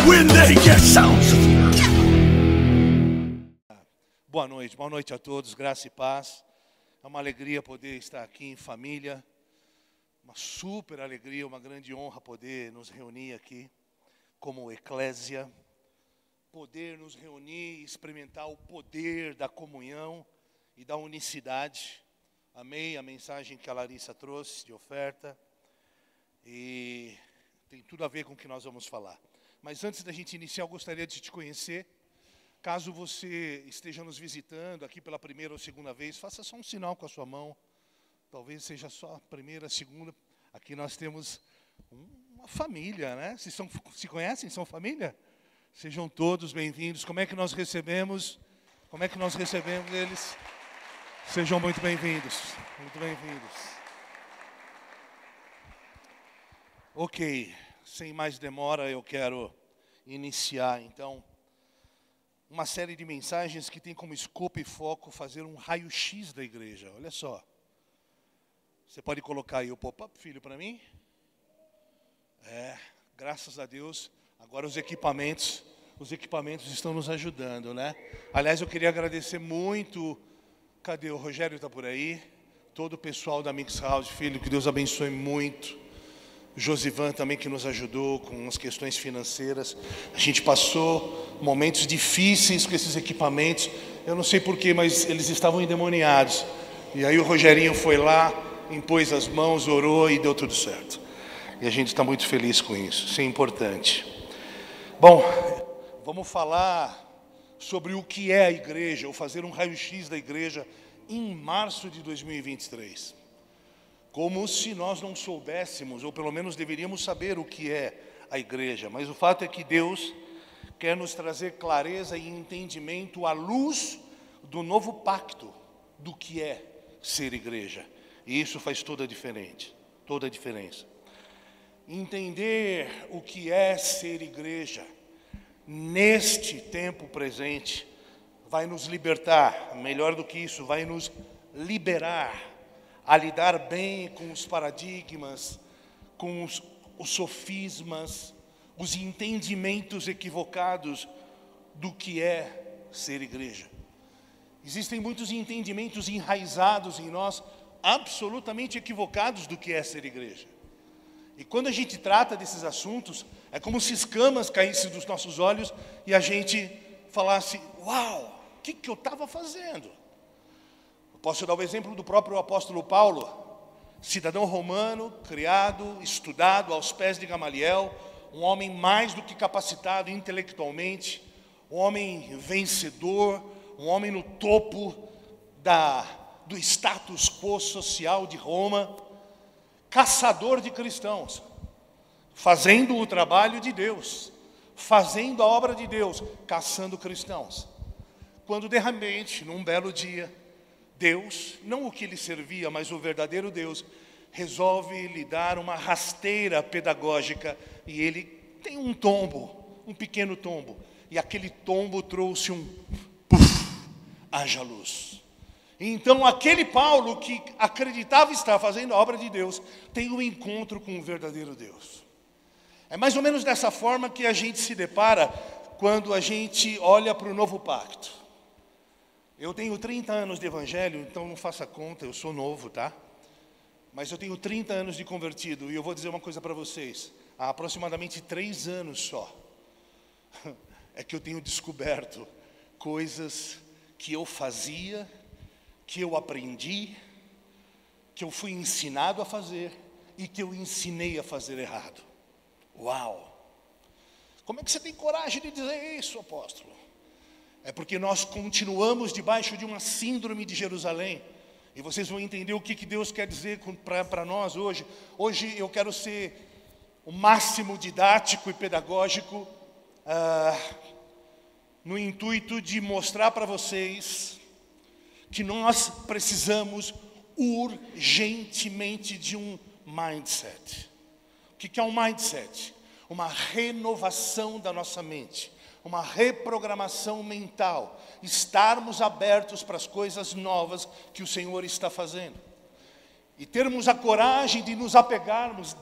when they get sounds. Boa noite a todos, graça e paz. É uma alegria poder estar aqui em família, uma super alegria, uma grande honra poder nos reunir aqui como eclésia, poder nos reunir e experimentar o poder da comunhão e da unicidade. Amei a mensagem que a Larissa trouxe de oferta e tem tudo a ver com o que nós vamos falar. Mas antes da gente iniciar, eu gostaria de te conhecer. Caso você esteja nos visitando aqui pela primeira ou segunda vez, faça só um sinal com a sua mão. Talvez seja só a primeira, a segunda. Aqui nós temos uma família, né? Se conhecem? São família? Sejam todos bem-vindos. Como é que nós recebemos? Como é que nós recebemos eles? Sejam muito bem-vindos. Muito bem-vindos. Ok, sem mais demora, eu quero iniciar, então, uma série de mensagens que tem como escopo e foco fazer um raio-x da igreja. Olha só. Você pode colocar aí o pop-up, filho, para mim? Graças a Deus, agora os equipamentos estão nos ajudando, né? Aliás, eu queria agradecer muito. Cadê o Rogério? Está por aí? Todo o pessoal da Mix House, filho, que Deus abençoe muito. Josivan também, que nos ajudou com as questões financeiras. A gente passou momentos difíceis com esses equipamentos. Eu não sei porquê, mas eles estavam endemoniados. E aí o Rogerinho foi lá, impôs as mãos, orou e deu tudo certo. E a gente está muito feliz com isso. Isso é importante. Bom, vamos falar sobre o que é a igreja, ou fazer um raio-x da igreja em março de 2023. Como se nós não soubéssemos, ou pelo menos deveríamos saber o que é a igreja. Mas o fato é que Deus quer nos trazer clareza e entendimento à luz do novo pacto do que é ser igreja. E isso faz toda a diferença. Entender o que é ser igreja neste tempo presente vai nos libertar, melhor do que isso, vai nos liberar a lidar bem com os paradigmas, com os sofismas, os entendimentos equivocados do que é ser igreja. Existem muitos entendimentos enraizados em nós, absolutamente equivocados do que é ser igreja. E quando a gente trata desses assuntos, é como se escamas caíssem dos nossos olhos e a gente falasse: uau, o que eu estava fazendo? Posso dar o exemplo do próprio apóstolo Paulo, cidadão romano, criado, estudado aos pés de Gamaliel, um homem mais do que capacitado intelectualmente, um homem vencedor, um homem no topo do status quo social de Roma, caçador de cristãos, fazendo o trabalho de Deus, fazendo a obra de Deus, caçando cristãos. Quando de repente, num belo dia, Deus, não o que lhe servia, mas o verdadeiro Deus, resolve lhe dar uma rasteira pedagógica e ele tem um tombo, um pequeno tombo. E aquele tombo trouxe haja luz. Então aquele Paulo que acreditava estar fazendo a obra de Deus, tem um encontro com o verdadeiro Deus. É mais ou menos dessa forma que a gente se depara quando a gente olha para o novo pacto. Eu tenho 30 anos de evangelho, então não faça conta, eu sou novo, tá? Mas eu tenho 30 anos de convertido e eu vou dizer uma coisa para vocês. Há aproximadamente 3 anos só é que eu tenho descoberto coisas que eu fazia, que eu aprendi, que eu fui ensinado a fazer e que eu ensinei a fazer errado. Uau! Como é que você tem coragem de dizer isso, apóstolo? É porque nós continuamos debaixo de uma síndrome de Jerusalém. E vocês vão entender o que Deus quer dizer para nós hoje. Hoje eu quero ser o máximo didático e pedagógico, no intuito de mostrar para vocês que nós precisamos urgentemente de um mindset. O que é um mindset? Uma renovação da nossa mente. Uma reprogramação mental, estarmos abertos para as coisas novas que o Senhor está fazendo. E termos a coragem de nos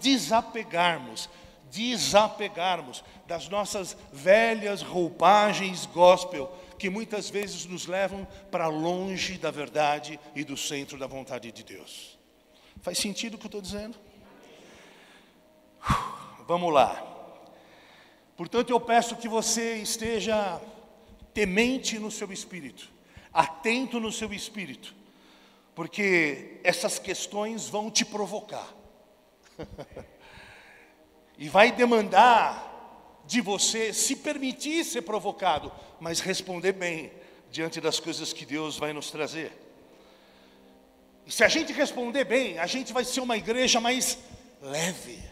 desapegarmos desapegarmos das nossas velhas roupagens gospel, que muitas vezes nos levam para longe da verdade e do centro da vontade de Deus. Faz sentido o que eu estou dizendo? Vamos lá. Portanto, eu peço que você esteja temente no seu espírito, atento no seu espírito, porque essas questões vão te provocar. E vai demandar de você se permitir ser provocado, mas responder bem diante das coisas que Deus vai nos trazer. E se a gente responder bem, a gente vai ser uma igreja mais leve.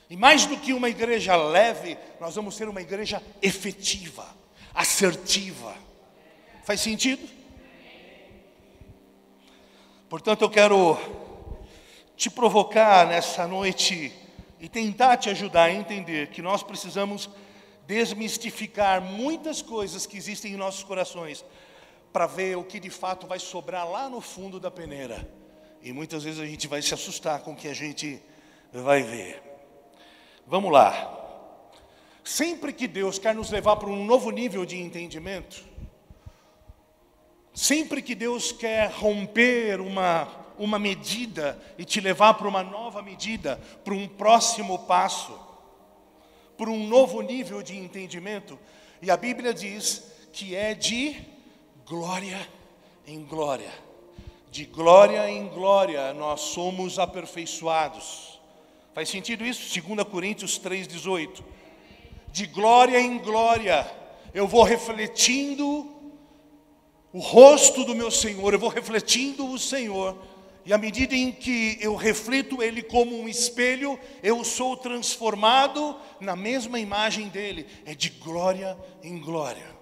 E mais do que uma igreja leve, nós vamos ser uma igreja efetiva, assertiva. Faz sentido? Portanto, eu quero te provocar nessa noite e tentar te ajudar a entender que nós precisamos desmistificar muitas coisas que existem em nossos corações para ver o que de fato vai sobrar lá no fundo da peneira. E muitas vezes a gente vai se assustar com o que a gente vai ver. Vamos lá. Sempre que Deus quer nos levar para um novo nível de entendimento, sempre que Deus quer romper uma medida e te levar para uma nova medida, para um próximo passo, para um novo nível de entendimento, e a Bíblia diz que é de glória em glória. De glória em glória nós somos aperfeiçoados. Faz sentido isso? 2 Coríntios 3,18. De glória em glória eu vou refletindo o rosto do meu Senhor, eu vou refletindo o Senhor. E à medida em que eu reflito Ele como um espelho, eu sou transformado na mesma imagem dEle. É de glória em glória.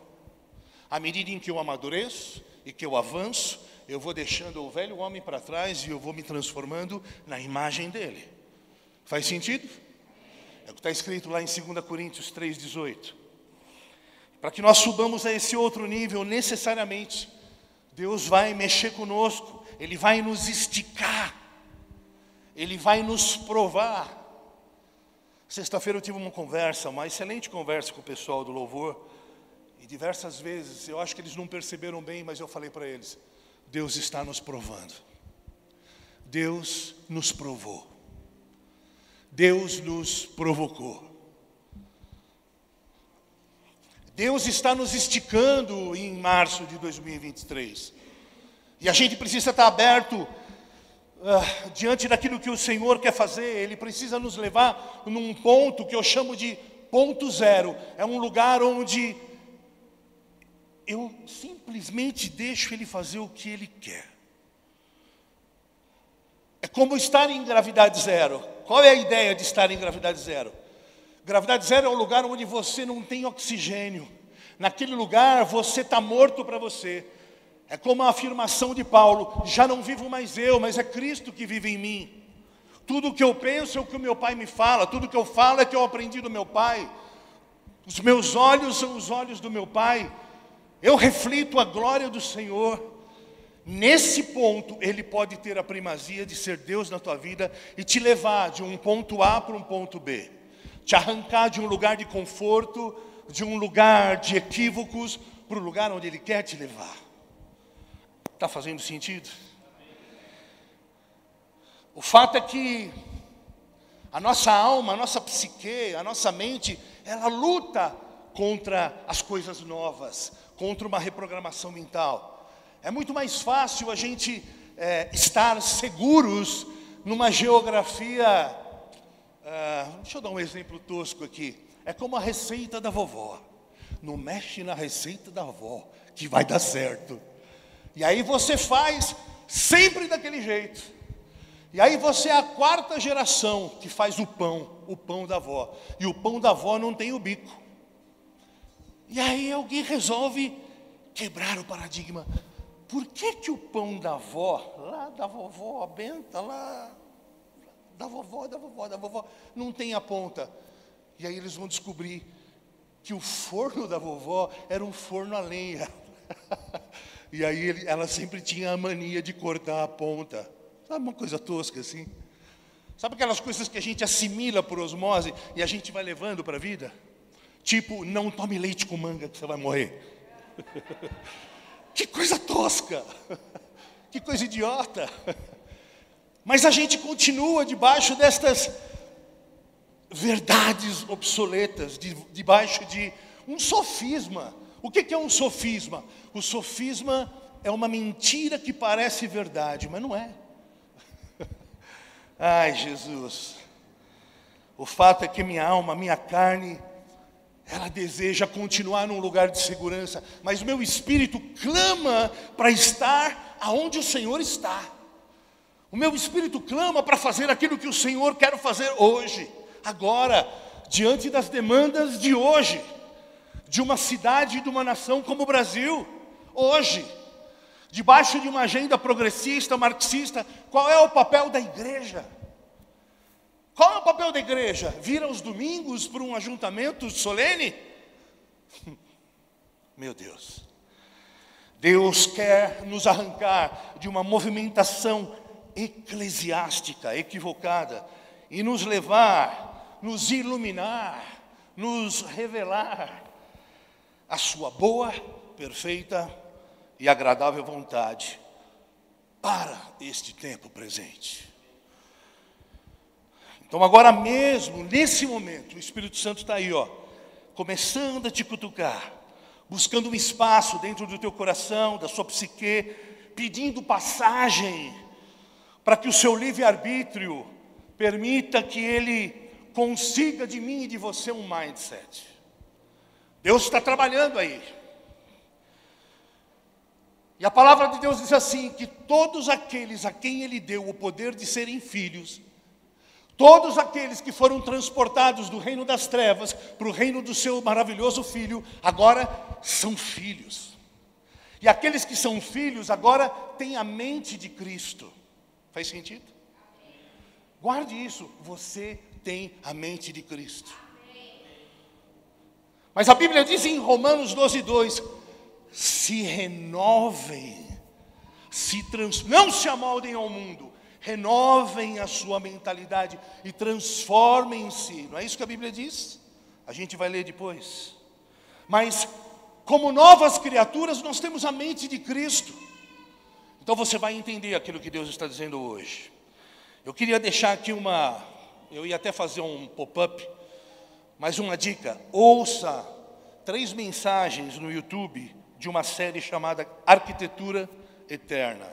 À medida em que eu amadureço e que eu avanço, eu vou deixando o velho homem para trás e eu vou me transformando na imagem dEle. Faz sentido? É o que está escrito lá em 2 Coríntios 3,18. Para que nós subamos a esse outro nível, necessariamente, Deus vai mexer conosco, Ele vai nos esticar, Ele vai nos provar. Sexta-feira eu tive uma excelente conversa com o pessoal do louvor, e diversas vezes, eu acho que eles não perceberam bem, mas eu falei para eles, Deus está nos provando. Deus nos provou. Deus nos provocou. Deus está nos esticando em março de 2023. E a gente precisa estar aberto diante daquilo que o Senhor quer fazer. Ele precisa nos levar num ponto que eu chamo de ponto zero. É um lugar onde eu simplesmente deixo Ele fazer o que Ele quer. É como estar em gravidade zero. Qual é a ideia de estar em gravidade zero? Gravidade zero é um lugar onde você não tem oxigênio. Naquele lugar você está morto para você. É como a afirmação de Paulo, já não vivo mais eu, mas é Cristo que vive em mim. Tudo o que eu penso é o que o meu Pai me fala, tudo o que eu falo é que eu aprendi do meu Pai. Os meus olhos são os olhos do meu Pai. Eu reflito a glória do Senhor. Nesse ponto, Ele pode ter a primazia de ser Deus na tua vida e te levar de um ponto A para um ponto B. Te arrancar de um lugar de conforto, de um lugar de equívocos, para o lugar onde Ele quer te levar. Está fazendo sentido? O fato é que a nossa alma, a nossa psique, a nossa mente, ela luta contra as coisas novas, contra uma reprogramação mental. É muito mais fácil a gente estar seguros numa geografia. Deixa eu dar um exemplo tosco aqui. É como a receita da vovó. Não mexe na receita da avó, que vai dar certo. E aí você faz sempre daquele jeito. E aí você é a 4ª geração que faz o pão da avó. E o pão da avó não tem o bico. E aí alguém resolve quebrar o paradigma. Por que o pão da avó, lá da vovó Benta, lá da vovó, não tem a ponta? E aí eles vão descobrir que o forno da vovó era um forno a lenha. E aí ela sempre tinha a mania de cortar a ponta. Sabe uma coisa tosca assim? Sabe aquelas coisas que a gente assimila por osmose e a gente vai levando para a vida? Tipo, não tome leite com manga que você vai morrer. Que coisa tosca. Que coisa idiota. Mas a gente continua debaixo destas verdades obsoletas, debaixo de um sofisma. O que é um sofisma? O sofisma é uma mentira que parece verdade, mas não é. Ai, Jesus. O fato é que minha alma, minha carne, ela deseja continuar num lugar de segurança, mas o meu espírito clama para estar aonde o Senhor está. O meu espírito clama para fazer aquilo que o Senhor quer fazer hoje, agora, diante das demandas de hoje, de uma cidade e de uma nação como o Brasil, hoje, debaixo de uma agenda progressista, marxista. Qual é o papel da igreja? Qual é o papel da igreja? Vir aos domingos para um ajuntamento solene? Meu Deus. Deus quer nos arrancar de uma movimentação eclesiástica equivocada e nos levar, nos iluminar, nos revelar a sua boa, perfeita e agradável vontade para este tempo presente. Então agora mesmo, nesse momento, o Espírito Santo está aí, começando a te cutucar, buscando um espaço dentro do teu coração, da sua psique, pedindo passagem para que o seu livre-arbítrio permita que ele consiga de mim e de você um mindset. Deus está trabalhando aí. E a palavra de Deus diz assim, que todos aqueles a quem Ele deu o poder de serem filhos, todos aqueles que foram transportados do reino das trevas para o reino do seu maravilhoso Filho, agora são filhos. E aqueles que são filhos agora têm a mente de Cristo. Faz sentido? Guarde isso, você tem a mente de Cristo. Mas a Bíblia diz em Romanos 12:2, se renovem, não se amoldem ao mundo, renovem a sua mentalidade e transformem-se. Não é isso que a Bíblia diz? A gente vai ler depois. Mas, como novas criaturas, nós temos a mente de Cristo. Então você vai entender aquilo que Deus está dizendo hoje. Eu queria deixar aqui eu ia até fazer um pop-up, mas uma dica: ouça 3 mensagens no YouTube de uma série chamada Arquitetura Eterna.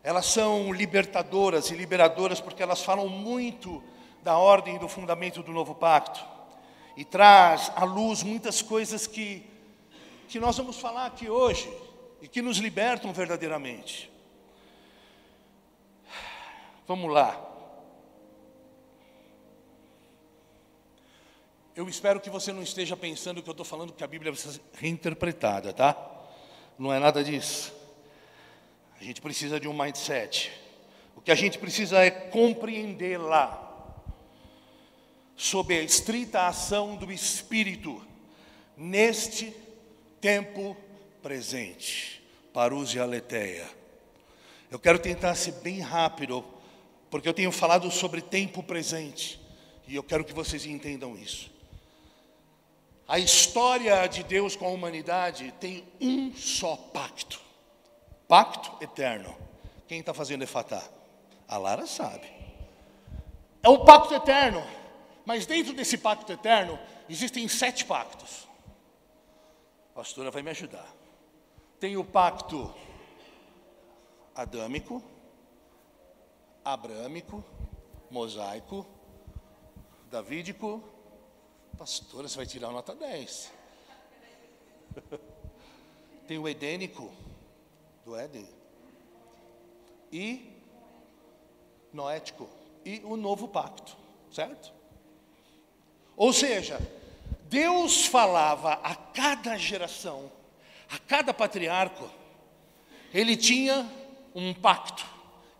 Elas são libertadoras e liberadoras porque elas falam muito da ordem e do fundamento do novo pacto e traz à luz muitas coisas que nós vamos falar aqui hoje e que nos libertam verdadeiramente. Vamos lá. Eu espero que você não esteja pensando que eu estou falando que a Bíblia precisa ser reinterpretada, tá? Não é nada disso. A gente precisa de um mindset. O que a gente precisa é compreendê-la sob a estrita ação do Espírito neste tempo presente. Parousia aletheia. Eu quero tentar ser bem rápido, porque eu tenho falado sobre tempo presente e eu quero que vocês entendam isso. A história de Deus com a humanidade tem um só pacto. Pacto eterno. Quem está fazendo Efatá? A Lara sabe. É um pacto eterno. Mas dentro desse pacto eterno, existem 7 pactos. A pastora vai me ajudar. Tem o pacto adâmico, abrâmico, mosaico, davídico. Pastora, você vai tirar nota 10. Tem o edênico, do Éden, e noético, e o novo pacto, certo? Ou seja, Deus falava a cada geração, a cada patriarca, ele tinha um pacto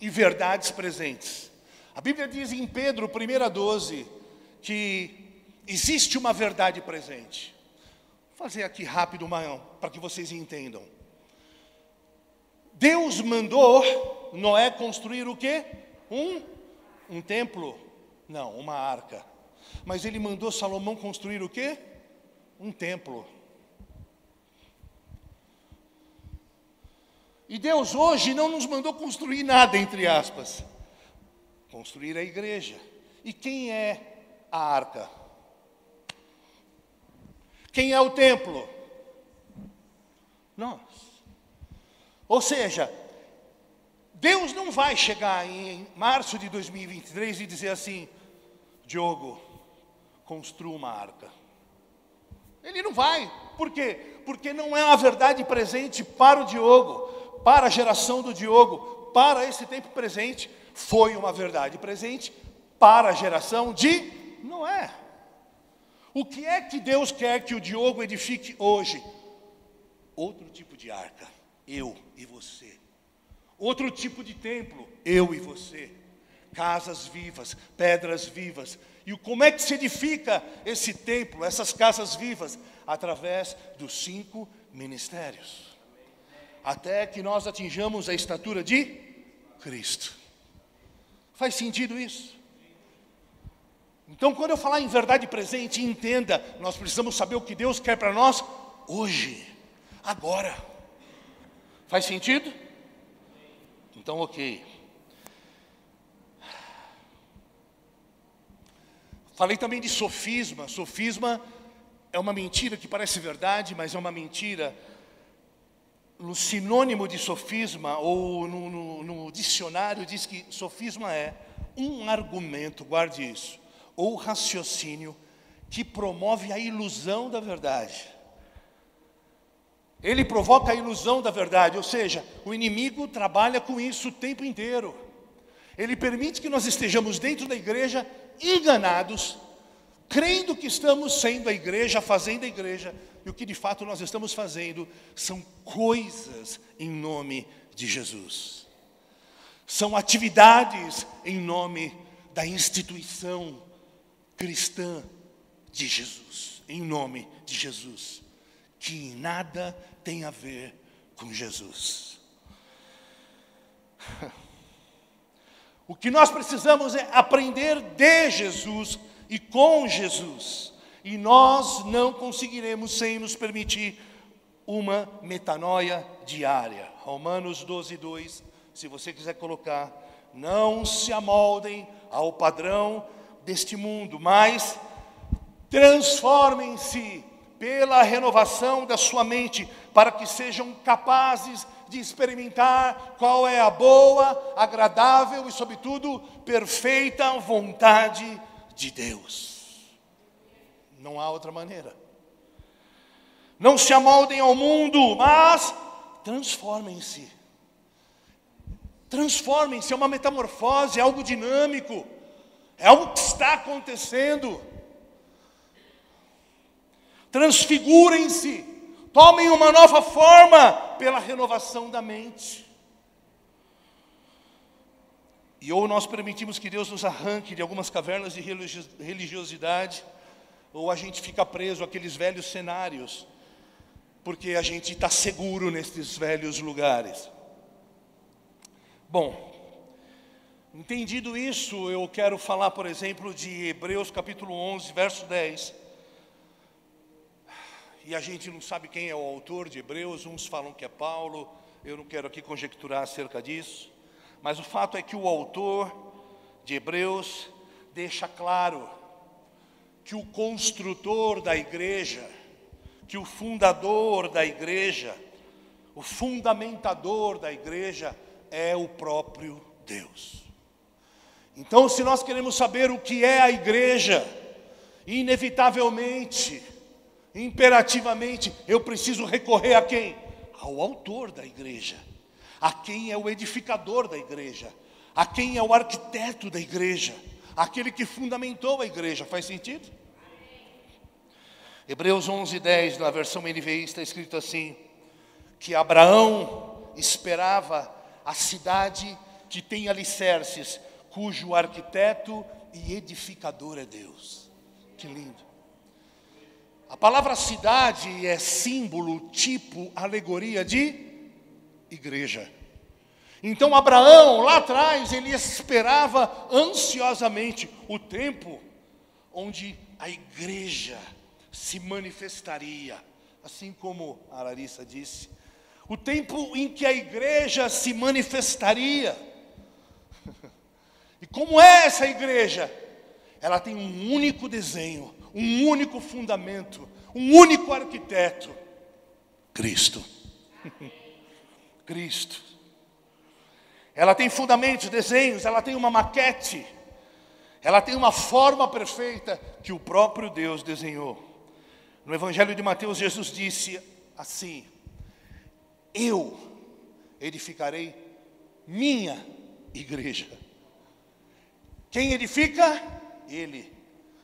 e verdades presentes. A Bíblia diz em Pedro 1:12 que existe uma verdade presente. Vou fazer aqui rápido para que vocês entendam. Deus mandou Noé construir o quê? Um Um templo? Não, uma arca. Mas ele mandou Salomão construir o quê? Um templo. E Deus hoje não nos mandou construir nada, entre aspas. Construir a igreja. E quem é a arca? Quem é o templo? Nós. Ou seja, Deus não vai chegar em março de 2023 e dizer assim: Diogo, construa uma arca. Ele não vai. Por quê? Porque não é uma verdade presente para o Diogo, para a geração do Diogo, para esse tempo presente. Foi uma verdade presente para a geração de Noé. O que é que Deus quer que o Diogo edifique hoje? Outro tipo de arca, eu e você. Outro tipo de templo, eu e você. Casas vivas, pedras vivas. E como é que se edifica esse templo, essas casas vivas? Através dos 5 ministérios. Até que nós atinjamos a estatura de Cristo. Faz sentido isso? Então, quando eu falar em verdade presente, entenda, nós precisamos saber o que Deus quer para nós hoje, agora. Faz sentido? Então, ok. Falei também de sofisma. Sofisma é uma mentira que parece verdade, mas é uma mentira. No sinônimo de sofisma, ou no dicionário, diz que sofisma é um argumento, guarde isso, ou raciocínio que promove a ilusão da verdade. Ele provoca a ilusão da verdade, ou seja, o inimigo trabalha com isso o tempo inteiro. Ele permite que nós estejamos dentro da igreja enganados, crendo que estamos sendo a igreja, fazendo a igreja, e o que de fato nós estamos fazendo são coisas em nome de Jesus. São atividades em nome da instituição cristã de Jesus, em nome de Jesus, que nada tem a ver com Jesus. O que nós precisamos é aprender de Jesus e com Jesus. E nós não conseguiremos sem nos permitir uma metanoia diária. Romanos 12:2, se você quiser colocar: não se amoldem ao padrão deste mundo, mas transformem-se pela renovação da sua mente, para que sejam capazes de experimentar qual é a boa, agradável e, sobretudo, perfeita vontade de Deus. Não há outra maneira. Não se amoldem ao mundo, mas transformem-se. Transformem-se, é uma metamorfose, é algo dinâmico, é algo que está acontecendo. Transfigurem-se, tomem uma nova forma pela renovação da mente. E ou nós permitimos que Deus nos arranque de algumas cavernas de religiosidade, ou a gente fica preso àqueles velhos cenários, porque a gente está seguro nesses velhos lugares. Bom, entendido isso, eu quero falar, por exemplo, de Hebreus capítulo 11, verso 10. E a gente não sabe quem é o autor de Hebreus, uns falam que é Paulo, eu não quero aqui conjecturar acerca disso. Mas o fato é que o autor de Hebreus deixa claro que o construtor da igreja, que o fundador da igreja, o fundamentador da igreja é o próprio Deus. Então, se nós queremos saber o que é a igreja, inevitavelmente, imperativamente, eu preciso recorrer a quem? Ao autor da igreja, a quem é o edificador da igreja, a quem é o arquiteto da igreja, aquele que fundamentou a igreja. Faz sentido? Hebreus 11:10, na versão NVI, está escrito assim: que Abraão esperava a cidade que tem alicerces, cujo arquiteto e edificador é Deus. Que lindo. A palavra cidade é símbolo, tipo, alegoria de igreja. Então Abraão, lá atrás, ele esperava ansiosamente o tempo onde a igreja se manifestaria, assim como a Larissa disse, o tempo em que a igreja se manifestaria. E como é essa igreja? Ela tem um único desenho, um único fundamento, um único arquiteto: Cristo. Cristo. Ela tem fundamentos, desenhos, ela tem uma maquete, ela tem uma forma perfeita que o próprio Deus desenhou. No Evangelho de Mateus, Jesus disse assim: eu edificarei minha igreja. Quem edifica? Ele.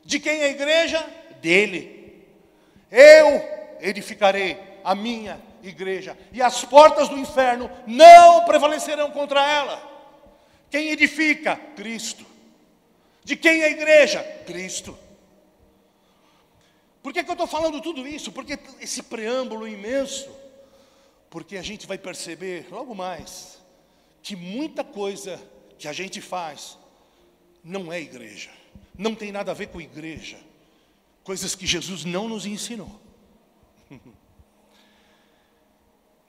De quem é a igreja? Dele. Eu edificarei a minha igreja, e as portas do inferno não prevalecerão contra ela. Quem edifica? Cristo. De quem é a igreja? Cristo. Por que eu estou falando tudo isso? Porque esse preâmbulo imenso, porque a gente vai perceber logo mais que muita coisa que a gente faz não é igreja, não tem nada a ver com igreja, coisas que Jesus não nos ensinou.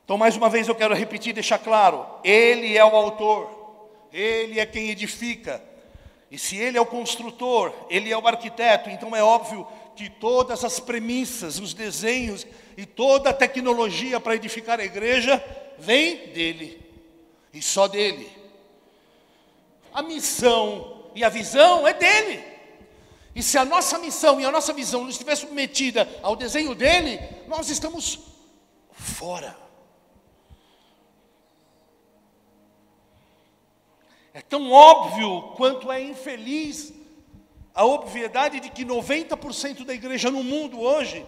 Então, mais uma vez eu quero repetir e deixar claro: Ele é o autor, Ele é quem edifica. E se Ele é o construtor, Ele é o arquiteto, então é óbvio que todas as premissas, os desenhos e toda a tecnologia para edificar a igreja vem dEle, e só dEle. A missão e a visão é dEle. E se a nossa missão e a nossa visão não estiver submetida ao desenho dEle, nós estamos fora. É tão óbvio quanto é infeliz a obviedade de que 90% da igreja no mundo hoje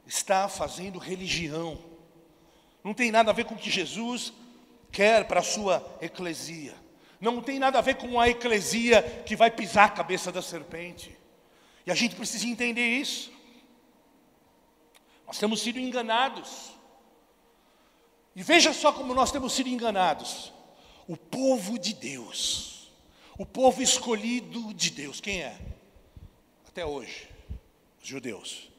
está fazendo religião. Não tem nada a ver com o que Jesus quer para a sua eclesia. Não tem nada a ver com a eclesia que vai pisar a cabeça da serpente. E a gente precisa entender isso. Nós temos sido enganados. E veja só como nós temos sido enganados. O povo de Deus, o povo escolhido de Deus, quem é? Até hoje, os judeus.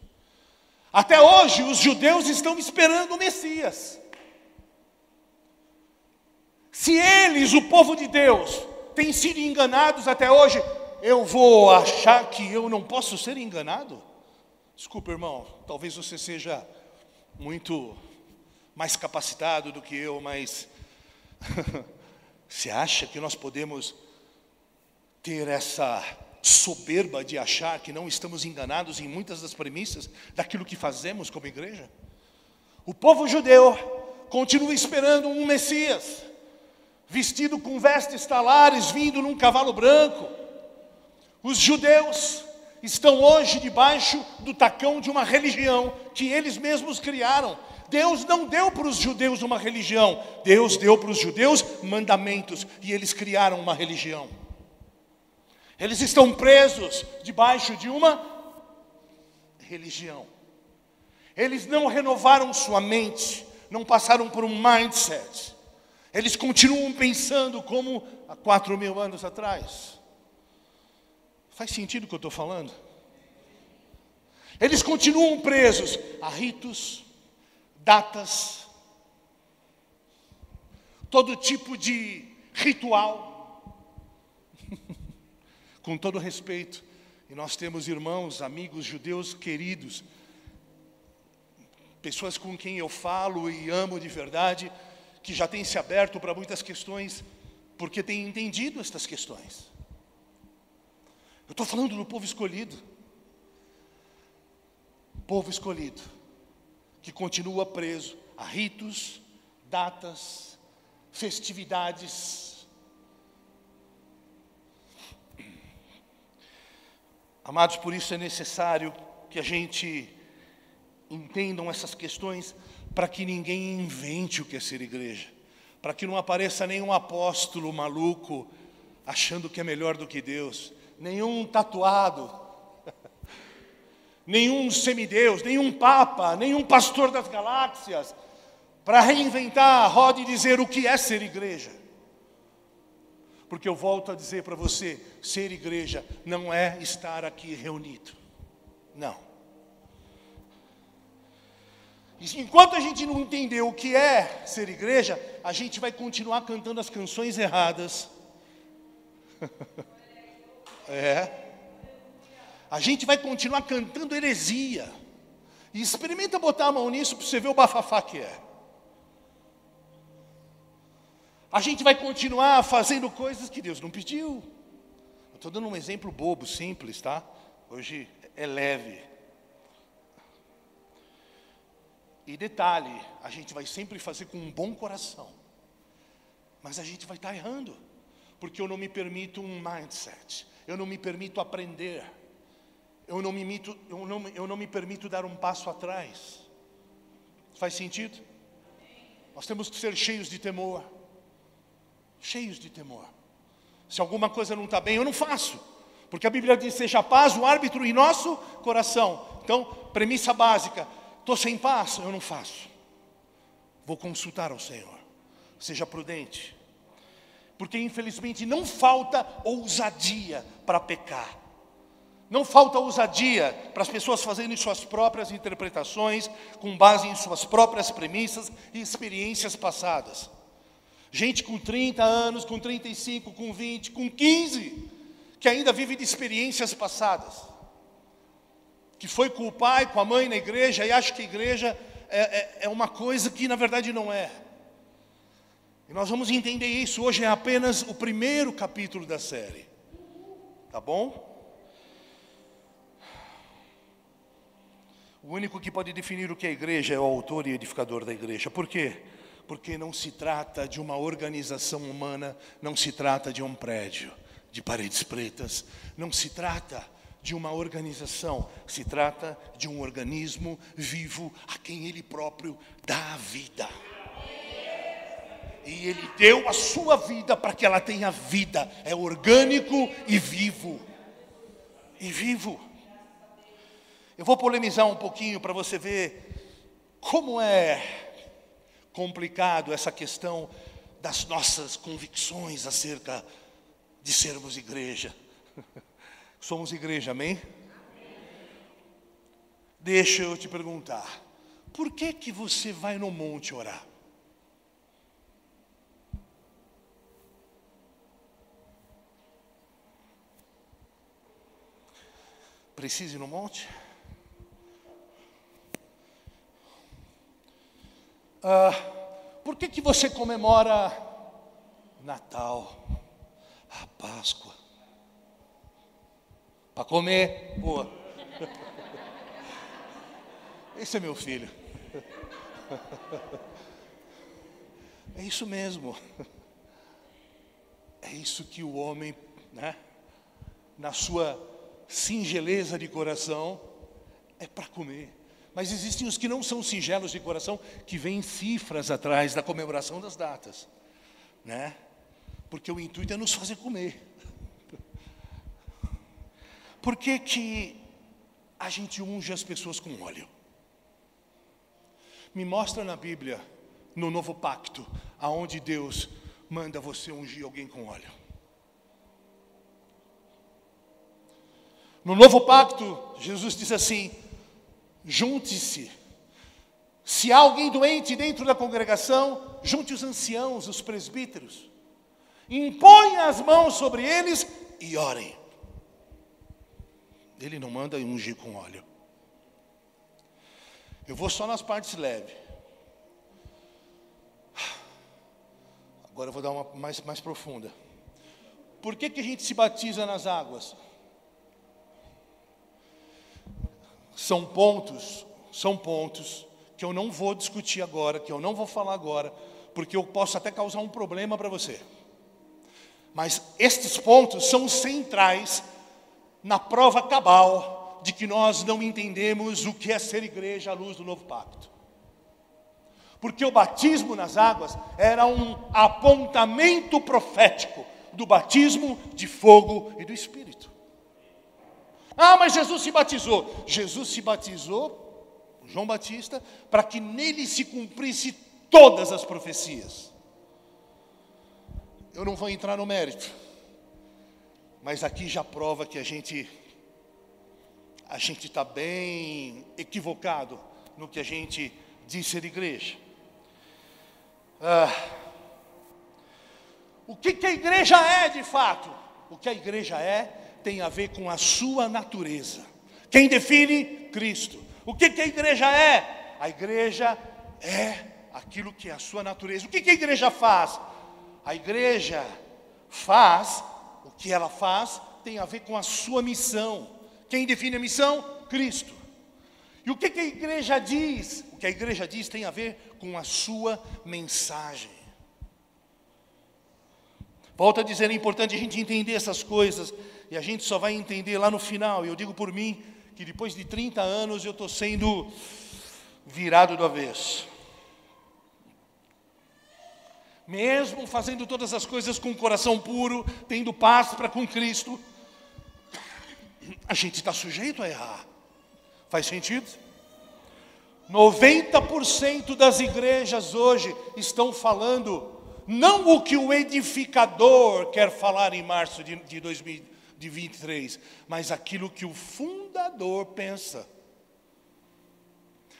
Até hoje, os judeus estão esperando o Messias. Se eles, o povo de Deus, têm sido enganados até hoje, eu vou achar que eu não posso ser enganado? Desculpa, irmão, talvez você seja muito mais capacitado do que eu, mas você acha que nós podemos ter essa soberba de achar que não estamos enganados em muitas das premissas daquilo que fazemos como igreja? O povo judeu continua esperando um Messias, vestido com vestes talares, vindo num cavalo branco. Os judeus estão hoje debaixo do tacão de uma religião que eles mesmos criaram. Deus não deu para os judeus uma religião, Deus deu para os judeus mandamentos, e eles criaram uma religião. Eles estão presos debaixo de uma religião. Eles não renovaram sua mente, não passaram por um mindset. Eles continuam pensando como há 4.000 anos atrás. Faz sentido o que eu estou falando? Eles continuam presos a ritos, datas, todo tipo de ritual. Com todo respeito, e nós temos irmãos, amigos judeus queridos, pessoas com quem eu falo e amo de verdade, que já têm se aberto para muitas questões, porque têm entendido estas questões. Eu estou falando do povo escolhido. Povo escolhido, que continua preso a ritos, datas, festividades. Amados, por isso é necessário que a gente entendam essas questões para que ninguém invente o que é ser igreja, para que não apareça nenhum apóstolo maluco achando que é melhor do que Deus, nenhum tatuado, nenhum semideus, nenhum papa, nenhum pastor das galáxias, para reinventar a roda e dizer o que é ser igreja. Porque eu volto a dizer para você, ser igreja não é estar aqui reunido. Não. E enquanto a gente não entender o que é ser igreja, a gente vai continuar cantando as canções erradas. A gente vai continuar cantando heresia. E experimenta botar a mão nisso para você ver o bafafá que é. A gente vai continuar fazendo coisas que Deus não pediu. Eu estou dando um exemplo bobo, simples, tá? Hoje é leve. E detalhe, a gente vai sempre fazer com um bom coração. Mas a gente vai estar errando. Porque eu não me permito um mindset. Eu não me permito aprender. Eu não me permito dar um passo atrás. Faz sentido? Nós temos que ser cheios de temor. Cheios de temor. Se alguma coisa não está bem, eu não faço. Porque a Bíblia diz, seja a paz o árbitro em nosso coração. Então, premissa básica, estou sem paz, eu não faço. Vou consultar ao Senhor. Seja prudente. Porque infelizmente não falta ousadia para pecar. Não falta ousadia para as pessoas fazerem suas próprias interpretações, com base em suas próprias premissas e experiências passadas. Gente com 30 anos, com 35, com 20, com 15, que ainda vive de experiências passadas. Que foi com o pai, com a mãe na igreja, e acha que a igreja é uma coisa que na verdade não é. E nós vamos entender isso. Hoje é apenas o primeiro capítulo da série. Tá bom? O único que pode definir o que é a igreja é o autor e edificador da igreja. Por quê? Porque não se trata de uma organização humana, não se trata de um prédio de paredes pretas, não se trata de uma organização, se trata de um organismo vivo a quem Ele próprio dá a vida. E Ele deu a sua vida para que ela tenha vida, é orgânico e vivo. E vivo. Eu vou polemizar um pouquinho para você ver como é complicado essa questão das nossas convicções acerca de sermos igreja. Somos igreja, amém? Deixa eu te perguntar, por que você vai no monte orar? Precisa ir no monte? Por que você comemora Natal, a Páscoa? Para comer? Boa. Esse é meu filho. É isso mesmo. É isso que o homem, né, na sua singeleza de coração, é para comer. Mas existem os que não são singelos de coração, que vêm cifras atrás da comemoração das datas, né? Porque o intuito é nos fazer comer. Por que a gente unge as pessoas com óleo? Me mostra na Bíblia, no Novo Pacto, aonde Deus manda você ungir alguém com óleo. No Novo Pacto, Jesus diz assim, junte-se. Se há alguém doente dentro da congregação, junte os anciãos, os presbíteros. Imponha as mãos sobre eles e orem. Ele não manda ungir com óleo. Eu vou só nas partes leves. Agora eu vou dar uma mais profunda. Por que a gente se batiza nas águas? São pontos que eu não vou discutir agora, que eu não vou falar agora, porque eu posso até causar um problema para você. Mas estes pontos são centrais na prova cabal de que nós não entendemos o que é ser igreja à luz do Novo Pacto. Porque o batismo nas águas era um apontamento profético do batismo de fogo e do Espírito. Ah, mas Jesus se batizou. Jesus se batizou, João Batista, para que nele se cumprisse todas as profecias. Eu não vou entrar no mérito, mas aqui já prova que a gente está bem equivocado no que a gente diz ser igreja. O que a igreja é de fato? O que a igreja é tem a ver com a sua natureza. Quem define? Cristo. O que a igreja é? A igreja é aquilo que é a sua natureza. O que a igreja faz? A igreja faz, o que ela faz tem a ver com a sua missão. Quem define a missão? Cristo. E o que a igreja diz? O que a igreja diz tem a ver com a sua mensagem. Volto a dizer, é importante a gente entender essas coisas, e a gente só vai entender lá no final. E eu digo por mim, que depois de 30 anos eu estou sendo virado do avesso. Mesmo fazendo todas as coisas com o coração puro, tendo paz para com Cristo, a gente está sujeito a errar. Faz sentido? 90% das igrejas hoje estão falando não o que o edificador quer falar em março de 2023, mas aquilo que o fundador pensa.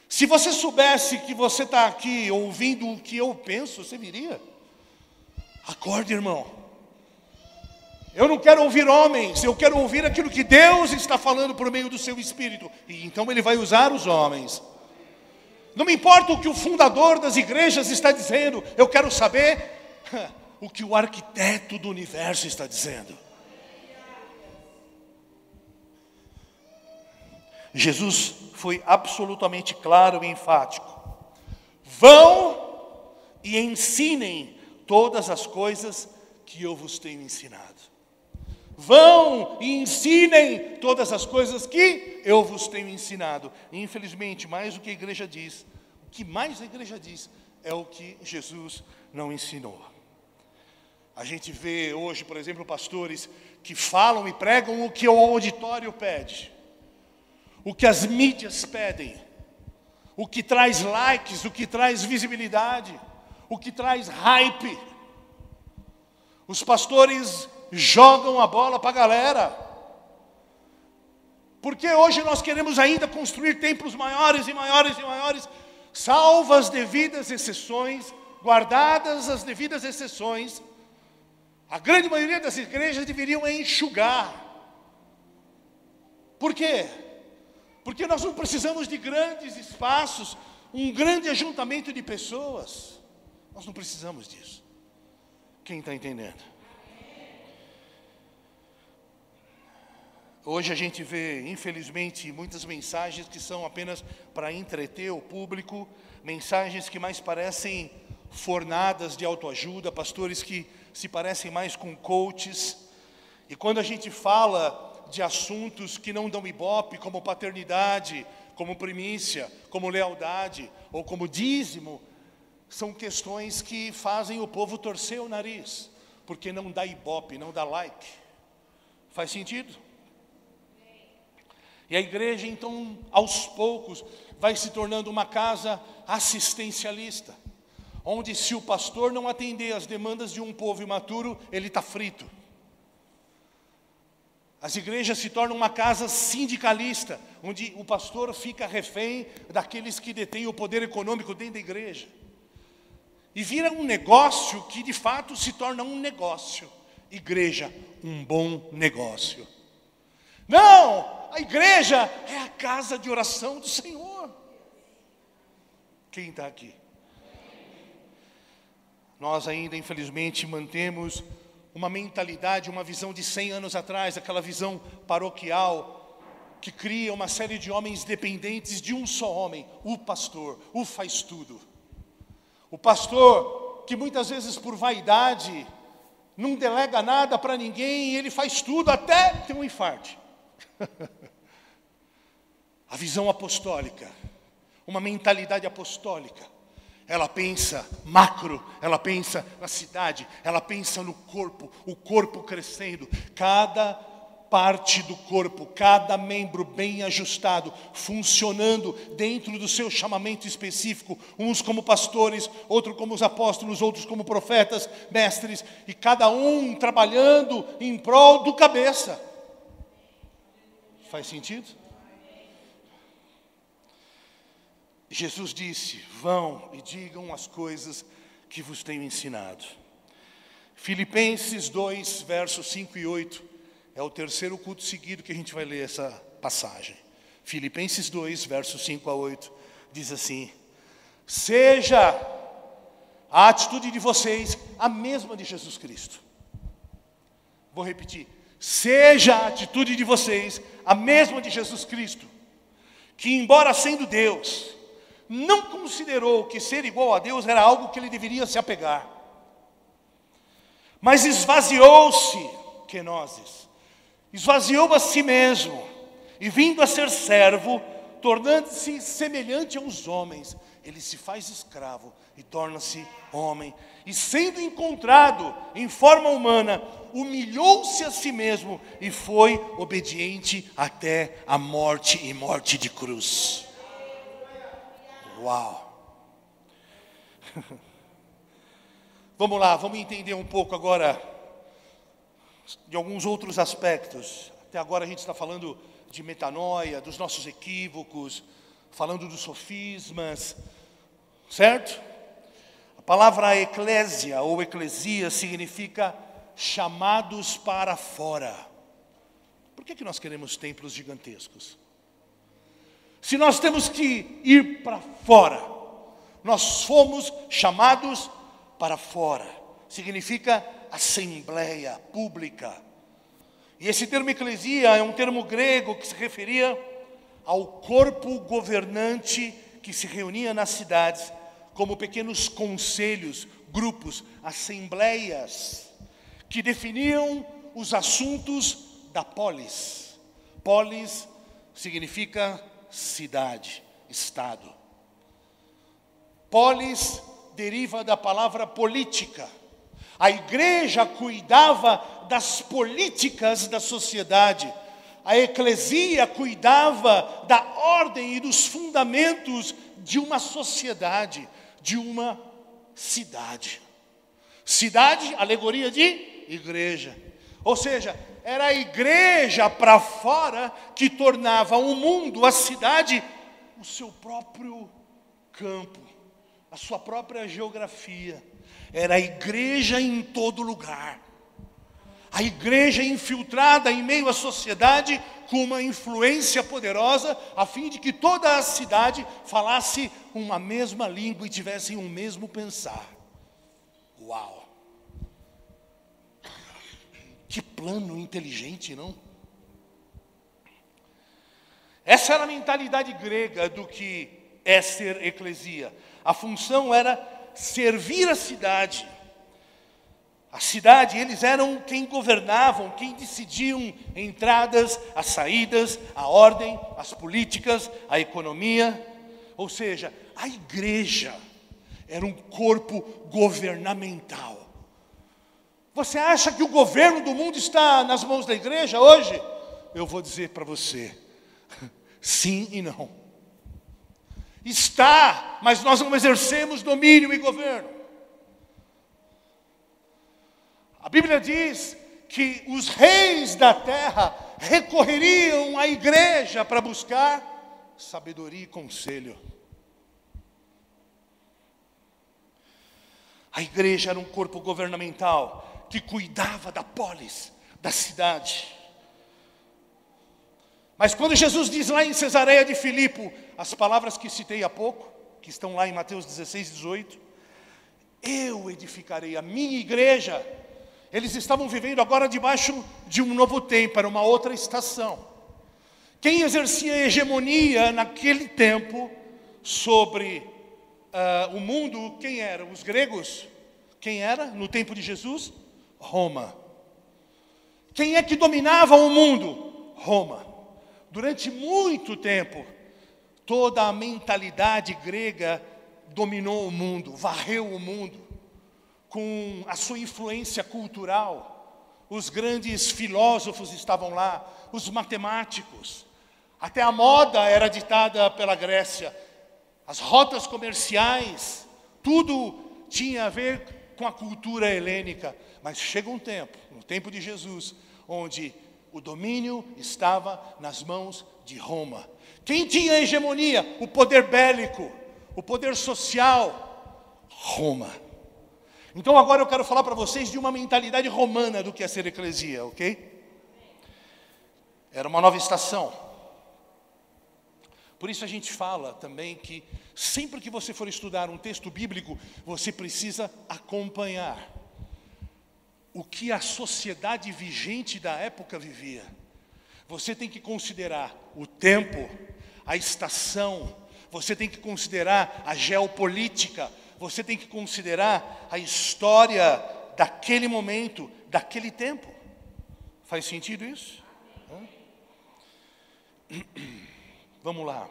Se você soubesse que você está aqui ouvindo o que eu penso, você viria. Acorde, irmão. Eu não quero ouvir homens, eu quero ouvir aquilo que Deus está falando por meio do seu Espírito. E então Ele vai usar os homens. Não me importa o que o fundador das igrejas está dizendo, eu quero saber o que o arquiteto do universo está dizendo. Jesus foi absolutamente claro e enfático. Vão e ensinem todas as coisas que eu vos tenho ensinado. Vão e ensinem todas as coisas que eu vos tenho ensinado. E, infelizmente, mais do que a igreja diz, o que mais a igreja diz é o que Jesus não ensinou. A gente vê hoje, por exemplo, pastores que falam e pregam o que o auditório pede, o que as mídias pedem, o que traz likes, o que traz visibilidade, o que traz hype. Os pastores jogam a bola para a galera, porque hoje nós queremos ainda construir templos maiores e maiores e maiores, salvas as devidas exceções, guardadas as devidas exceções. A grande maioria das igrejas deveriam enxugar. Por quê? Porque nós não precisamos de grandes espaços, um grande ajuntamento de pessoas. Nós não precisamos disso. Quem está entendendo? Hoje a gente vê, infelizmente, muitas mensagens que são apenas para entreter o público, mensagens que mais parecem fornadas de autoajuda, pastores que se parecem mais com coaches. E quando a gente fala de assuntos que não dão ibope, como paternidade, como primícia, como lealdade ou como dízimo, são questões que fazem o povo torcer o nariz, porque não dá ibope, não dá like. Faz sentido? E a igreja, então, aos poucos, vai se tornando uma casa assistencialista, onde se o pastor não atender às demandas de um povo imaturo, ele está frito. As igrejas se tornam uma casa sindicalista, onde o pastor fica refém daqueles que detêm o poder econômico dentro da igreja. E vira um negócio que de fato se torna um negócio. Igreja, um bom negócio. Não! A igreja é a casa de oração do Senhor. Quem está aqui? Nós ainda, infelizmente, mantemos uma mentalidade, uma visão de 100 anos atrás, aquela visão paroquial, que cria uma série de homens dependentes de um só homem, o pastor, o faz tudo. O pastor, que muitas vezes por vaidade, não delega nada para ninguém, e ele faz tudo até ter um infarto. A visão apostólica, uma mentalidade apostólica, ela pensa macro, ela pensa na cidade, ela pensa no corpo, o corpo crescendo. Cada parte do corpo, cada membro bem ajustado, funcionando dentro do seu chamamento específico, uns como pastores, outros como os apóstolos, outros como profetas, mestres, e cada um trabalhando em prol do cabeça. Faz sentido? Jesus disse: vão e digam as coisas que vos tenho ensinado. Filipenses 2, versos 5 e 8, é o terceiro culto seguido que a gente vai ler essa passagem. Filipenses 2, versos 5 a 8, diz assim: seja a atitude de vocês a mesma de Jesus Cristo. Vou repetir: seja a atitude de vocês a mesma de Jesus Cristo, que embora sendo Deus, não considerou que ser igual a Deus era algo que ele deveria se apegar, mas esvaziou-se, kenosis, esvaziou a si mesmo, e vindo a ser servo, tornando-se semelhante aos homens, ele se faz escravo e torna-se homem. E sendo encontrado em forma humana, humilhou-se a si mesmo e foi obediente até a morte e morte de cruz. Uau! Vamos lá, vamos entender um pouco agora de alguns outros aspectos. Até agora a gente está falando de metanoia, dos nossos equívocos, falando dos sofismas, certo? A palavra eclésia ou eclesia significa chamados para fora. Por que nós queremos templos gigantescos? Se nós temos que ir para fora, nós fomos chamados para fora. Significa assembleia pública. E esse termo eclesia é um termo grego que se referia ao corpo governante que se reunia nas cidades como pequenos conselhos, grupos, assembleias, que definiam os assuntos da polis. Polis significa cidade, estado. Polis deriva da palavra política. A igreja cuidava das políticas da sociedade. A eclesia cuidava da ordem e dos fundamentos de uma sociedade, de uma cidade. Cidade, alegoria de igreja. Ou seja, era a igreja para fora que tornava o mundo, a cidade, o seu próprio campo, a sua própria geografia. Era a igreja em todo lugar. A igreja infiltrada em meio à sociedade com uma influência poderosa, a fim de que toda a cidade falasse uma mesma língua e tivessem um mesmo pensar. Uau! Que plano inteligente, não? Essa era a mentalidade grega do que é ser eclesia. A função era servir a cidade. A cidade, eles eram quem governavam, quem decidiam entradas, as saídas, a ordem, as políticas, a economia. Ou seja, a igreja era um corpo governamental. Você acha que o governo do mundo está nas mãos da igreja hoje? Eu vou dizer para você, sim e não. Está, mas nós não exercemos domínio e governo. A Bíblia diz que os reis da terra recorreriam à igreja para buscar sabedoria e conselho. A igreja era um corpo governamental que cuidava da polis, da cidade. Mas quando Jesus diz lá em Cesareia de Filipe, as palavras que citei há pouco, que estão lá em Mateus 16, 18, eu edificarei a minha igreja. Eles estavam vivendo agora debaixo de um novo tempo, era uma outra estação. Quem exercia hegemonia naquele tempo sobre o mundo, quem eram? Os gregos? Quem era no tempo de Jesus? Roma. Quem é que dominava o mundo? Roma. Durante muito tempo, toda a mentalidade grega dominou o mundo, varreu o mundo, com a sua influência cultural, os grandes filósofos estavam lá, os matemáticos. Até a moda era ditada pela Grécia. As rotas comerciais, tudo tinha a ver com a cultura helênica. Mas chega um tempo, no tempo de Jesus, onde o domínio estava nas mãos de Roma. Quem tinha a hegemonia? O poder bélico, o poder social, Roma. Então agora eu quero falar para vocês de uma mentalidade romana do que é ser eclesia, ok? Era uma nova estação. Por isso a gente fala também que sempre que você for estudar um texto bíblico, você precisa acompanhar o que a sociedade vigente da época vivia. Você tem que considerar o tempo, a estação, você tem que considerar a geopolítica, você tem que considerar a história daquele momento, daquele tempo. Faz sentido isso? Vamos lá.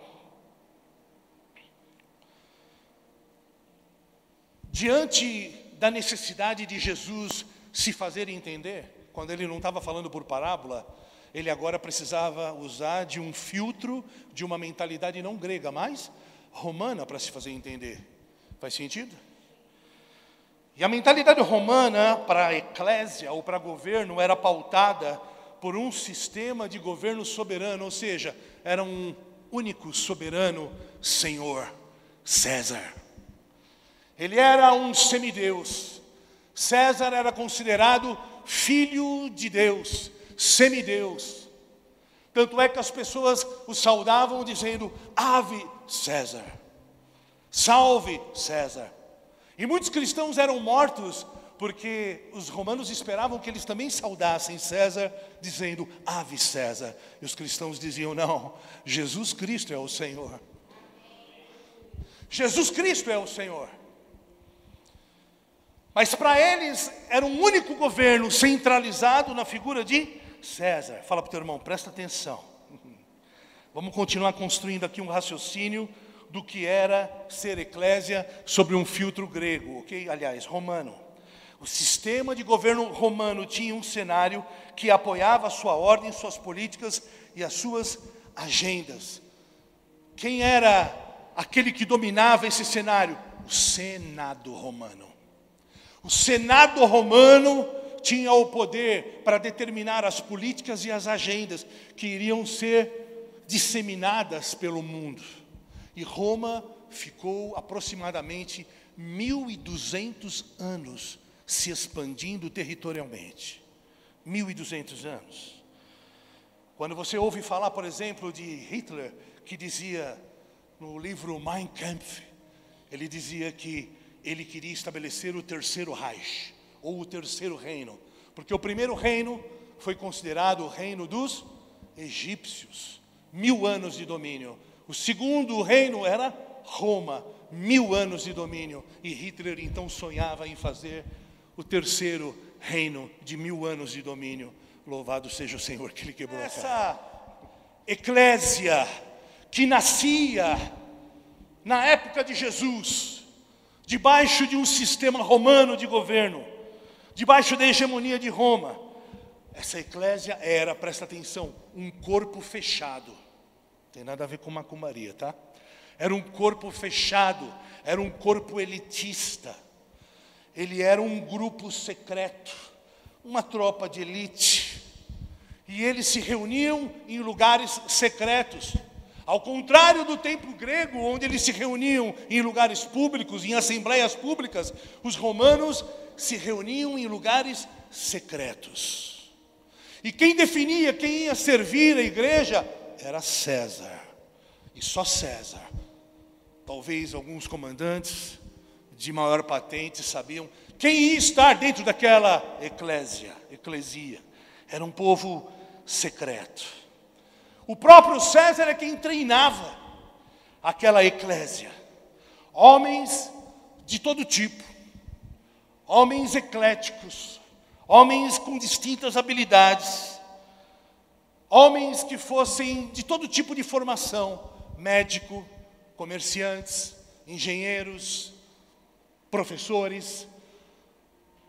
Diante da necessidade de Jesus se fazer entender, quando ele não estava falando por parábola, ele agora precisava usar de um filtro, de uma mentalidade não grega, mas romana para se fazer entender. Faz sentido? E a mentalidade romana para a eclésia ou para governo era pautada por um sistema de governo soberano, ou seja, era um único soberano Senhor, César. Ele era um semideus. César era considerado filho de Deus, semideus. Tanto é que as pessoas o saudavam dizendo, Ave César, salve César. E muitos cristãos eram mortos porque os romanos esperavam que eles também saudassem César, dizendo, Ave César. E os cristãos diziam, não, Jesus Cristo é o Senhor. Jesus Cristo é o Senhor. Mas para eles era um único governo centralizado na figura de César. Fala para o teu irmão, presta atenção. Vamos continuar construindo aqui um raciocínio do que era ser eclésia sobre um filtro grego, ok? Aliás, romano. O sistema de governo romano tinha um cenário que apoiava a sua ordem, suas políticas e as suas agendas. Quem era aquele que dominava esse cenário? O Senado romano. O Senado romano tinha o poder para determinar as políticas e as agendas que iriam ser disseminadas pelo mundo. E Roma ficou aproximadamente 1.200 anos se expandindo territorialmente. 1.200 anos. Quando você ouve falar, por exemplo, de Hitler, que dizia no livro Mein Kampf, ele dizia que ele queria estabelecer o terceiro Reich, ou o terceiro reino, porque o primeiro reino foi considerado o reino dos egípcios, 1000 anos de domínio. O segundo reino era Roma, 1000 anos de domínio, e Hitler então sonhava em fazer o terceiro reino de 1000 anos de domínio. Louvado seja o Senhor que ele quebrou essa eclésia que nascia na época de Jesus, debaixo de um sistema romano de governo, debaixo da hegemonia de Roma. Essa eclésia era, presta atenção, um corpo fechado. Não tem nada a ver com macumbaria, tá? Era um corpo fechado, era um corpo elitista. Ele era um grupo secreto, uma tropa de elite. E eles se reuniam em lugares secretos. Ao contrário do tempo grego, onde eles se reuniam em lugares públicos, em assembleias públicas, os romanos se reuniam em lugares secretos. E quem definia quem ia servir a igreja era César. E só César. Talvez alguns comandantes de maior patente sabiam quem ia estar dentro daquela eclesia. Era um povo secreto. O próprio César é quem treinava aquela eclésia. Homens de todo tipo, homens ecléticos, homens com distintas habilidades, homens que fossem de todo tipo de formação, médico, comerciantes, engenheiros, professores,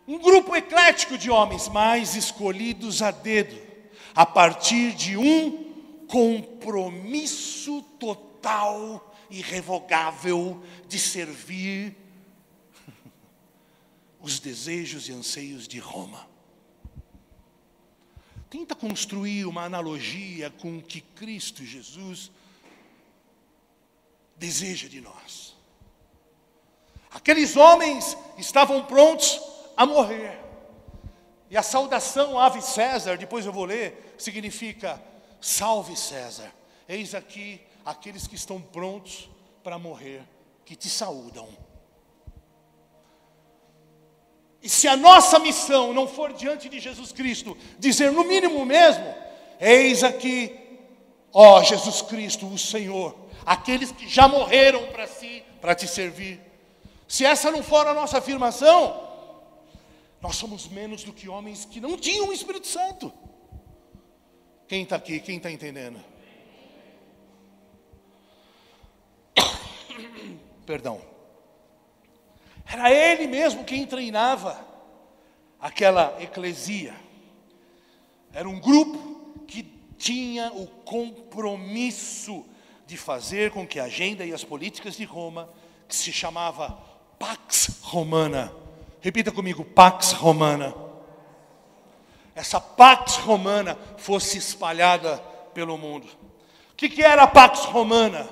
Um grupo eclético de homens, mas escolhidos a dedo, a partir de um compromisso total, irrevogável, de servir os desejos e anseios de Roma. Tenta construir uma analogia com o que Cristo Jesus deseja de nós. Aqueles homens estavam prontos a morrer. E a saudação Ave César, depois eu vou ler, significa salve César. Eis aqui aqueles que estão prontos para morrer, que te saúdam. E se a nossa missão não for diante de Jesus Cristo, dizer no mínimo o mesmo, eis aqui, ó Jesus Cristo, o Senhor, aqueles que já morreram para si, para te servir. Se essa não for a nossa afirmação, nós somos menos do que homens que não tinham o Espírito Santo. Quem está aqui? Quem está entendendo? Perdão. Era ele mesmo quem treinava aquela eclesia. Era um grupo que tinha o compromisso de fazer com que a agenda e as políticas de Roma, que se chamava Pax Romana. Repita comigo, Pax Romana. Essa Pax Romana fosse espalhada pelo mundo. O que era a Pax Romana?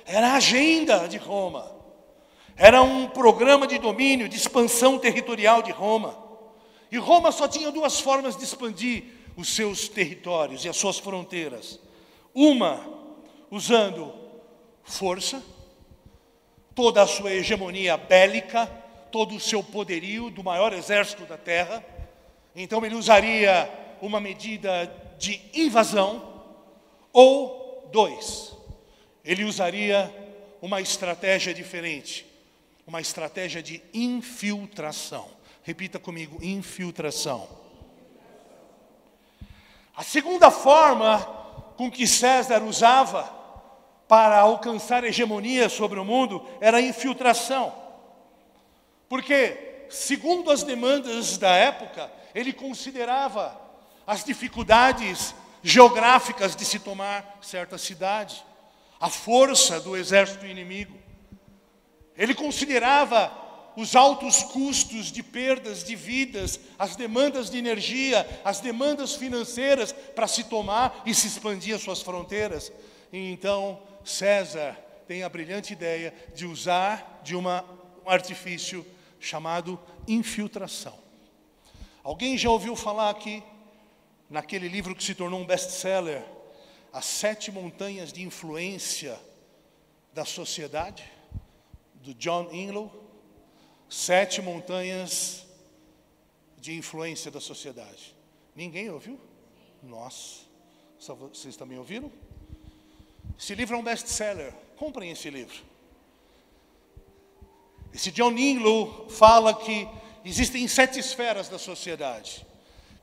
Era a agenda de Roma. Era um programa de domínio, de expansão territorial de Roma. E Roma só tinha duas formas de expandir os seus territórios e as suas fronteiras. Uma, usando força, toda a sua hegemonia bélica, todo o seu poderio do maior exército da terra. Então ele usaria uma medida de invasão. Ou, dois, ele usaria uma estratégia diferente. Uma estratégia de infiltração. Repita comigo, infiltração. A segunda forma com que César usava para alcançar hegemonia sobre o mundo era a infiltração. Porque, segundo as demandas da época, ele considerava as dificuldades geográficas de se tomar certa cidade, a força do exército inimigo. Ele considerava os altos custos de perdas de vidas, as demandas de energia, as demandas financeiras para se tomar e se expandir as suas fronteiras. E então César tem a brilhante ideia de usar de um artifício chamado infiltração. Alguém já ouviu falar aqui, naquele livro que se tornou um best-seller, As 7 Montanhas de Influência da Sociedade, do John Inlow? 7 montanhas de influência da sociedade. Ninguém ouviu? Nossa, só vocês também ouviram? Esse livro é um best-seller. Comprem esse livro. Esse John Inlow fala que existem 7 esferas da sociedade,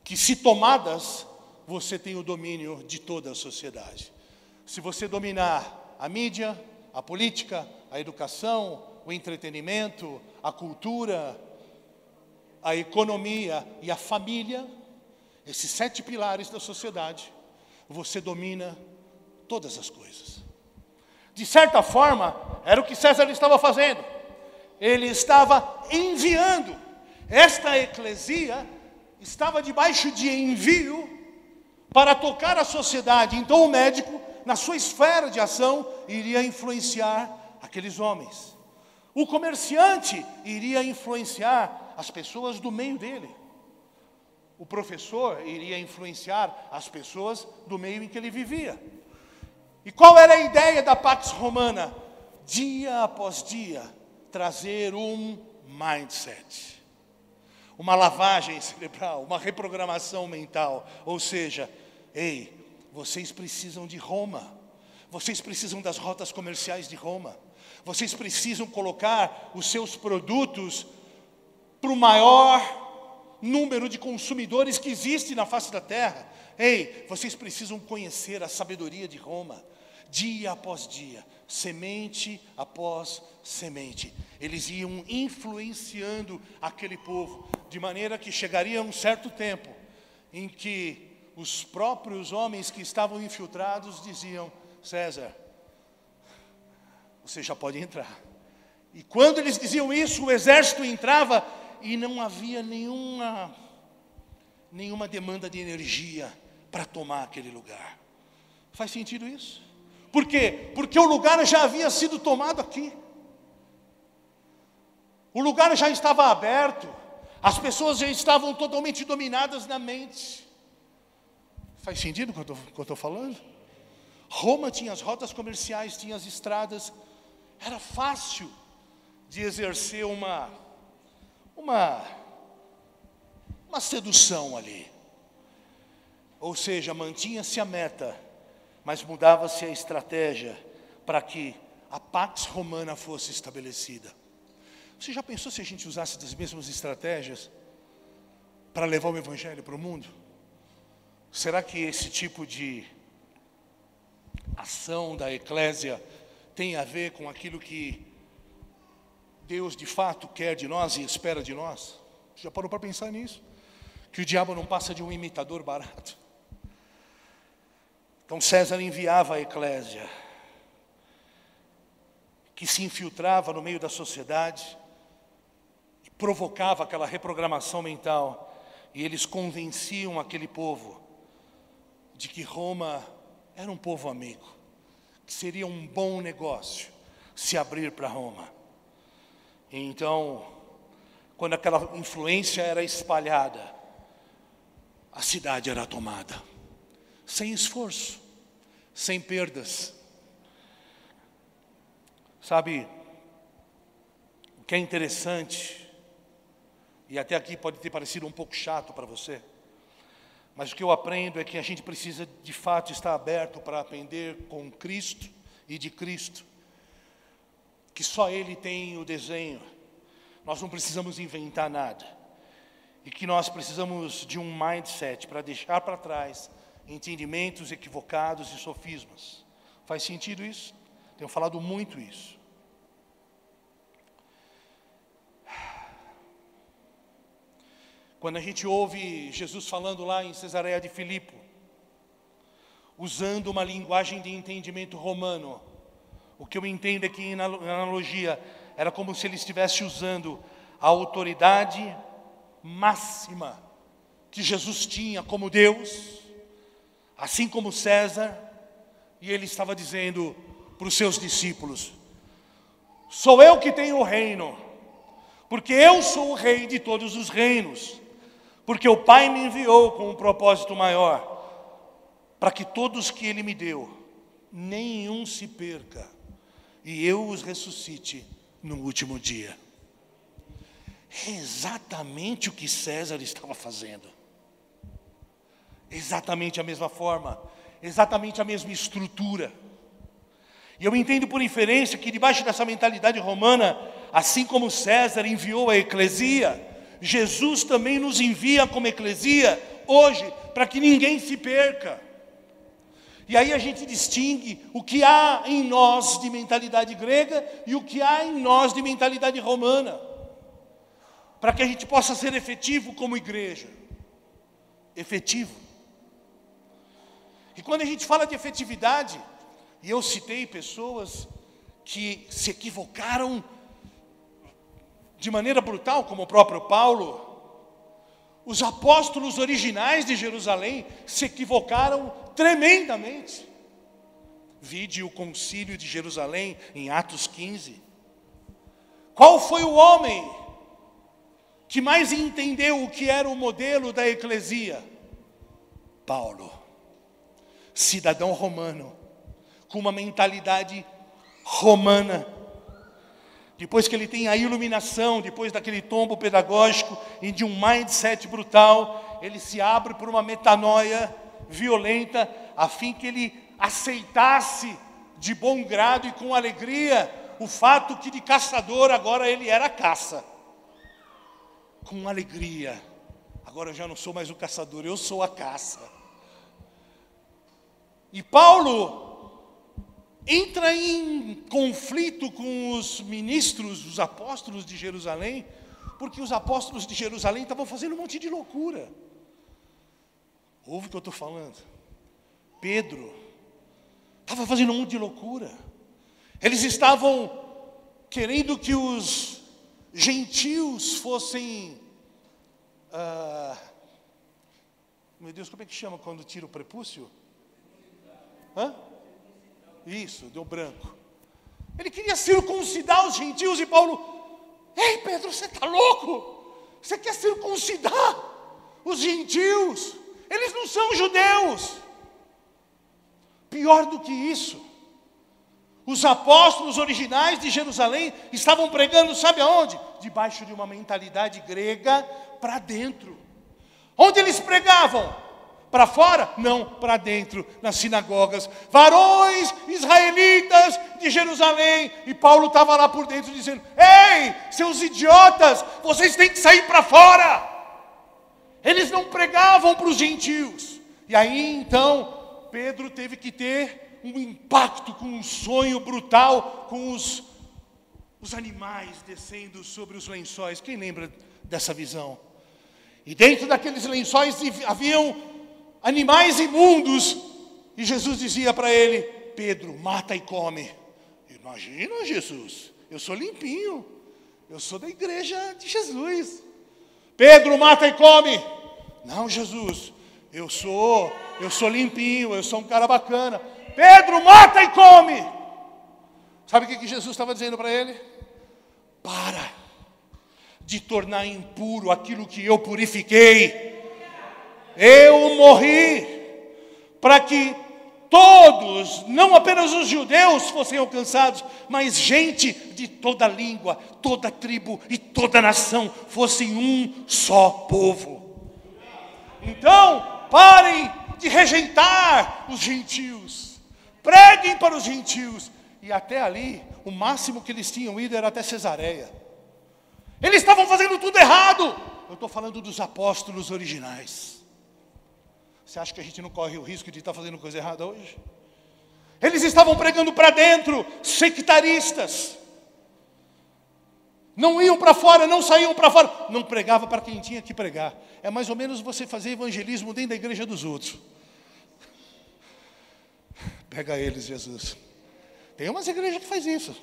que se tomadas, você tem o domínio de toda a sociedade. Se você dominar a mídia, a política, a educação, o entretenimento, a cultura, a economia e a família, esses 7 pilares da sociedade, você domina todas as coisas. De certa forma, era o que César estava fazendo. Ele estava enviando. Esta eclesia estava debaixo de envio para tocar a sociedade. Então o médico, na sua esfera de ação, iria influenciar aqueles homens. O comerciante iria influenciar as pessoas do meio dele. O professor iria influenciar as pessoas do meio em que ele vivia. E qual era a ideia da Pax Romana? Dia após dia, trazer um mindset. Uma lavagem cerebral, uma reprogramação mental. Ou seja, ei, vocês precisam de Roma. Vocês precisam das rotas comerciais de Roma. Vocês precisam colocar os seus produtos para o maior número de consumidores que existe na face da terra. Ei, vocês precisam conhecer a sabedoria de Roma. dia após dia, semente após semente. Eles iam influenciando aquele povo, de maneira que chegaria um certo tempo em que os próprios homens que estavam infiltrados diziam: César, você já pode entrar. E quando eles diziam isso, o exército entrava e não havia nenhuma demanda de energia para tomar aquele lugar. Faz sentido isso? Por quê? Porque o lugar já havia sido tomado aqui. O lugar já estava aberto. As pessoas já estavam totalmente dominadas na mente. Faz sentido o que eu estou falando? Roma tinha as rotas comerciais, tinha as estradas. Era fácil de exercer uma sedução ali. Ou seja, mantinha-se a meta, mas mudava-se a estratégia para que a Pax Romana fosse estabelecida. Você já pensou se a gente usasse das mesmas estratégias para levar o Evangelho para o mundo? Será que esse tipo de ação da eclésia tem a ver com aquilo que Deus de fato quer de nós e espera de nós? Você já parou para pensar nisso? Que o diabo não passa de um imitador barato. Então César enviava a eclésia, que se infiltrava no meio da sociedade, e provocava aquela reprogramação mental, e eles convenciam aquele povo de que Roma era um povo amigo, que seria um bom negócio se abrir para Roma. E então, quando aquela influência era espalhada, a cidade era tomada, sem esforço, sem perdas. Sabe, o que é interessante, e até aqui pode ter parecido um pouco chato para você, mas o que eu aprendo é que a gente precisa de fato estar aberto para aprender com Cristo e de Cristo, que só Ele tem o desenho, nós não precisamos inventar nada, e que nós precisamos de um mindset para deixar para trás entendimentos equivocados e sofismas. Faz sentido isso? Tenho falado muito isso. Quando a gente ouve Jesus falando lá em Cesareia de Filipe, usando uma linguagem de entendimento romano, o que eu entendo é que, em analogia, era como se ele estivesse usando a autoridade máxima que Jesus tinha como Deus, assim como César, e ele estava dizendo para os seus discípulos: sou eu que tenho o reino, porque eu sou o rei de todos os reinos, porque o Pai me enviou com um propósito maior, para que todos que Ele me deu, nenhum se perca, e eu os ressuscite no último dia. É exatamente o que César estava fazendo. Exatamente a mesma forma, exatamente a mesma estrutura. E eu entendo por inferência que debaixo dessa mentalidade romana, assim como César enviou a eclesia, Jesus também nos envia como eclesia hoje, para que ninguém se perca. E aí a gente distingue o que há em nós de mentalidade grega e o que há em nós de mentalidade romana, para que a gente possa ser efetivo como igreja. Efetivo. E quando a gente fala de efetividade, e eu citei pessoas que se equivocaram de maneira brutal, como o próprio Paulo, os apóstolos originais de Jerusalém se equivocaram tremendamente. Vide o concílio de Jerusalém em Atos 15. Qual foi o homem que mais entendeu o que era o modelo da eclesia? Paulo, cidadão romano, com uma mentalidade romana. Depois que ele tem a iluminação, depois daquele tombo pedagógico e de um mindset brutal, ele se abre por uma metanoia violenta, a fim que ele aceitasse de bom grado e com alegria o fato que de caçador agora ele era caça. Com alegria. Agora eu já não sou mais o caçador, eu sou a caça. E Paulo entra em conflito com os ministros, os apóstolos de Jerusalém, porque os apóstolos de Jerusalém estavam fazendo um monte de loucura. Ouve o que eu estou falando. Pedro estava fazendo um monte de loucura. Eles estavam querendo que os gentios fossem... meu Deus, como é que chama quando tira o prepúcio? Hã? Isso, deu branco. Ele queria circuncidar os gentios e Paulo... Ei, Pedro, você está louco? Você quer circuncidar os gentios? Eles não são judeus. Pior do que isso, os apóstolos originais de Jerusalém estavam pregando, sabe aonde? Debaixo de uma mentalidade grega para dentro. Onde eles pregavam? Para fora? Não, para dentro, nas sinagogas. Varões israelitas de Jerusalém. E Paulo estava lá por dentro dizendo: ei, seus idiotas, vocês têm que sair para fora. Eles não pregavam para os gentios. E aí então, Pedro teve que ter um impacto com um sonho brutal, com os animais descendo sobre os lençóis. Quem lembra dessa visão? E dentro daqueles lençóis haviam animais imundos. E Jesus dizia para ele: Pedro, mata e come. Imagina, Jesus, eu sou limpinho. Eu sou da igreja de Jesus. Pedro, mata e come. Não, Jesus, eu sou limpinho, eu sou um cara bacana. Pedro, mata e come. Sabe o que Jesus estava dizendo para ele? Para de tornar impuro aquilo que eu purifiquei. Eu morri para que todos, não apenas os judeus fossem alcançados, mas gente de toda língua, toda tribo e toda nação fossem um só povo. Então, parem de rejeitar os gentios. Preguem para os gentios. E até ali, o máximo que eles tinham ido era até Cesareia. Eles estavam fazendo tudo errado. Eu estou falando dos apóstolos originais. Você acha que a gente não corre o risco de estar fazendo coisa errada hoje? Eles estavam pregando para dentro, sectaristas. Não iam para fora, não saíam para fora. Não pregava para quem tinha que pregar. É mais ou menos você fazer evangelismo dentro da igreja dos outros. Pega eles, Jesus. Tem umas igrejas que faz isso.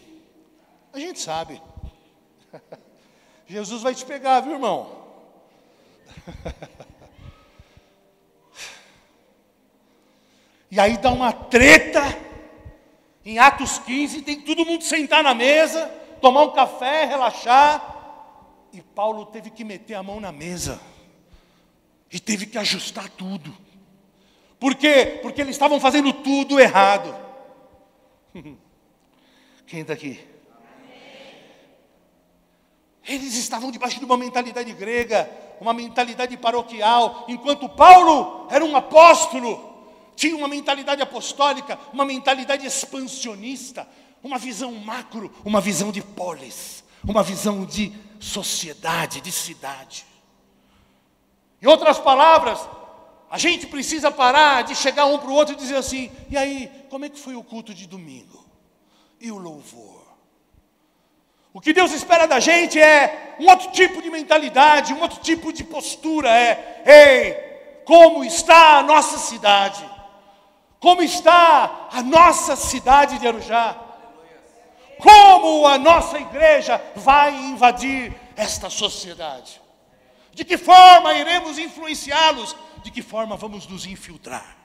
A gente sabe. Jesus vai te pegar, viu, irmão? E aí dá uma treta. Em Atos 15, tem que todo mundo sentar na mesa, tomar um café, relaxar. E Paulo teve que meter a mão na mesa. E teve que ajustar tudo. Por quê? Porque eles estavam fazendo tudo errado. Quem está aqui? Eles estavam debaixo de uma mentalidade grega, uma mentalidade paroquial, enquanto Paulo era um apóstolo, tinha uma mentalidade apostólica, uma mentalidade expansionista, uma visão macro, uma visão de polis, uma visão de sociedade, de cidade. Em outras palavras, a gente precisa parar de chegar um para o outro e dizer assim: e aí, como é que foi o culto de domingo? E o louvor? O que Deus espera da gente é um outro tipo de mentalidade, um outro tipo de postura. Ei, como está a nossa cidade? Como está a nossa cidade de Arujá? Como a nossa igreja vai invadir esta sociedade? De que forma iremos influenciá-los? De que forma vamos nos infiltrar?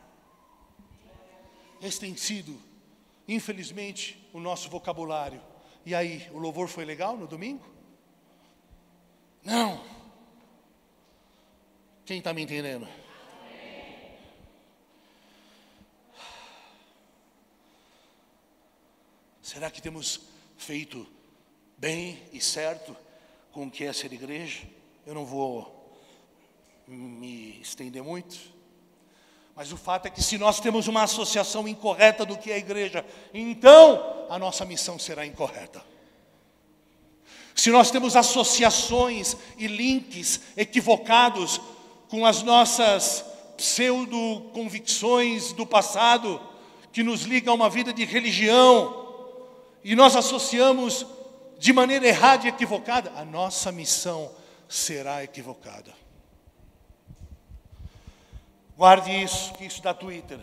Esse tem sido, infelizmente, o nosso vocabulário. E aí, o louvor foi legal no domingo? Não. Quem está me entendendo? Será que temos feito bem e certo com o que é ser igreja? Eu não vou me estender muito, mas o fato é que se nós temos uma associação incorreta do que é a igreja, então a nossa missão será incorreta. Se nós temos associações e links equivocados com as nossas pseudo-convicções do passado, que nos liga a uma vida de religião, e nós associamos de maneira errada e equivocada, a nossa missão será equivocada. Guarde isso, que isso dá Twitter.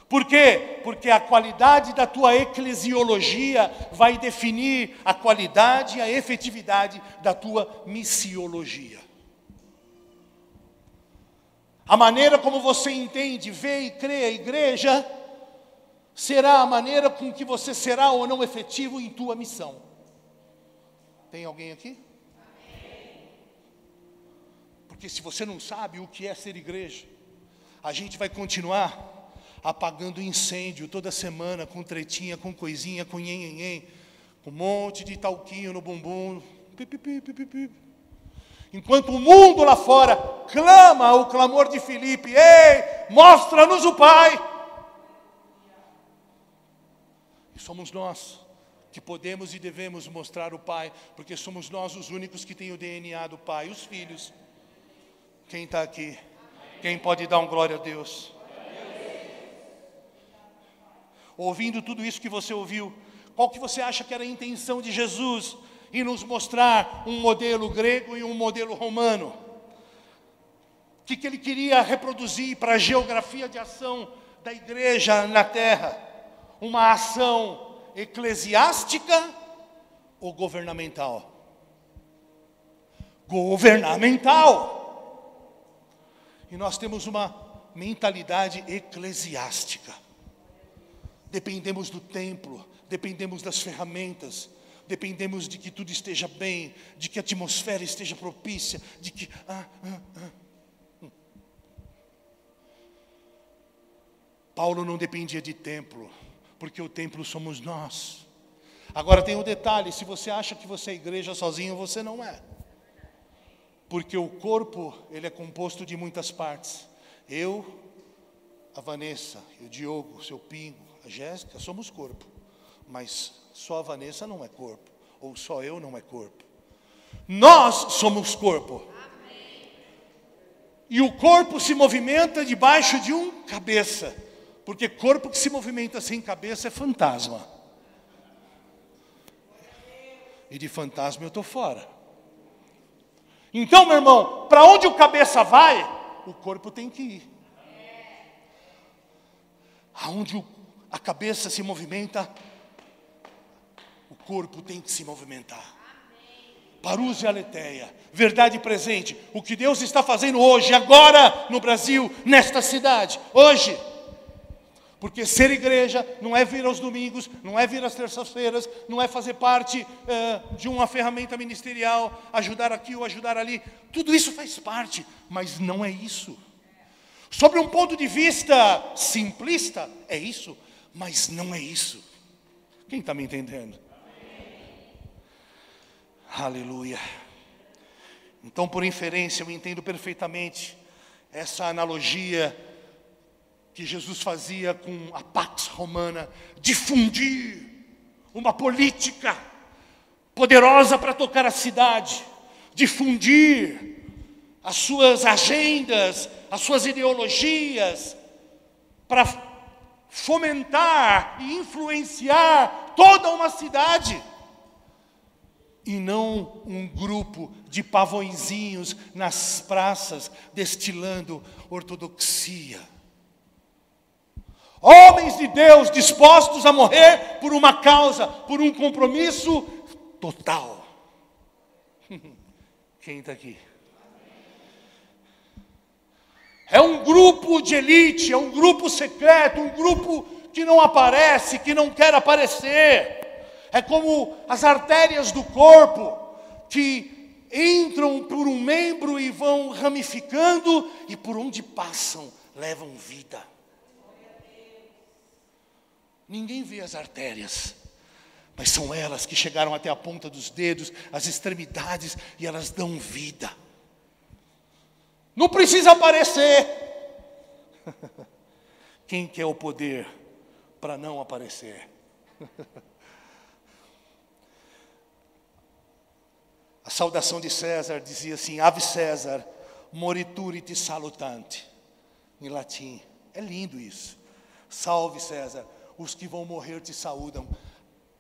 Por quê? Porque a qualidade da tua eclesiologia vai definir a qualidade e a efetividade da tua missiologia. A maneira como você entende, vê e crê a igreja, será a maneira com que você será ou não efetivo em tua missão. Tem alguém aqui? Porque se você não sabe o que é ser igreja, a gente vai continuar apagando incêndio toda semana, com tretinha, com coisinha, com nhenhenhen, com um monte de talquinho no bumbum. Enquanto o mundo lá fora clama o clamor de Filipe, ei, mostra-nos o Pai. E somos nós que podemos e devemos mostrar o Pai, porque somos nós os únicos que têm o DNA do Pai, os filhos. Quem está aqui? Quem pode dar um glória a Deus? Ouvindo tudo isso que você ouviu, qual que você acha que era a intenção de Jesus em nos mostrar um modelo grego e um modelo romano? O que ele queria reproduzir para a geografia de ação da igreja na terra? Uma ação eclesiástica ou governamental? Governamental! E nós temos uma mentalidade eclesiástica. Dependemos do templo, dependemos das ferramentas, dependemos de que tudo esteja bem, de que a atmosfera esteja propícia, de que... Paulo não dependia de templo, porque o templo somos nós. Agora tem um detalhe, se você acha que você é igreja sozinho, você não é. Porque o corpo, ele é composto de muitas partes. Eu, a Vanessa, o Diogo, o seu Pingo, a Jéssica, somos corpo. Mas só a Vanessa não é corpo. Ou só eu não é corpo. Nós somos corpo. E o corpo se movimenta debaixo de um cabeça. Porque corpo que se movimenta sem cabeça é fantasma. E de fantasma eu estou fora. Então, meu irmão, para onde o cabeça vai, o corpo tem que ir. Aonde a cabeça se movimenta, o corpo tem que se movimentar. Parúzia aletheia, verdade presente. O que Deus está fazendo hoje, agora, no Brasil, nesta cidade, hoje. Porque ser igreja não é vir aos domingos, não é vir às terças-feiras, não é fazer parte de uma ferramenta ministerial, ajudar aqui ou ajudar ali. Tudo isso faz parte, mas não é isso. Sobre um ponto de vista simplista, é isso, mas não é isso. Quem está me entendendo? Aleluia. Então, por inferência, eu entendo perfeitamente essa analogia que Jesus fazia com a Pax Romana, difundir uma política poderosa para tocar a cidade, difundir as suas agendas, as suas ideologias, para fomentar e influenciar toda uma cidade. E não um grupo de pavõezinhos nas praças destilando ortodoxia. Homens de Deus dispostos a morrer por uma causa, por um compromisso total. Quem está aqui? É um grupo de elite, é um grupo secreto, um grupo que não aparece, que não quer aparecer. É como as artérias do corpo que entram por um membro e vão ramificando e por onde passam levam vida. Ninguém vê as artérias, mas são elas que chegaram até a ponta dos dedos, as extremidades, e elas dão vida. Não precisa aparecer. Quem quer o poder para não aparecer? A saudação de César dizia assim: Ave César, moriturit salutante. Em latim. É lindo isso. Salve César. os que vão morrer te saúdam.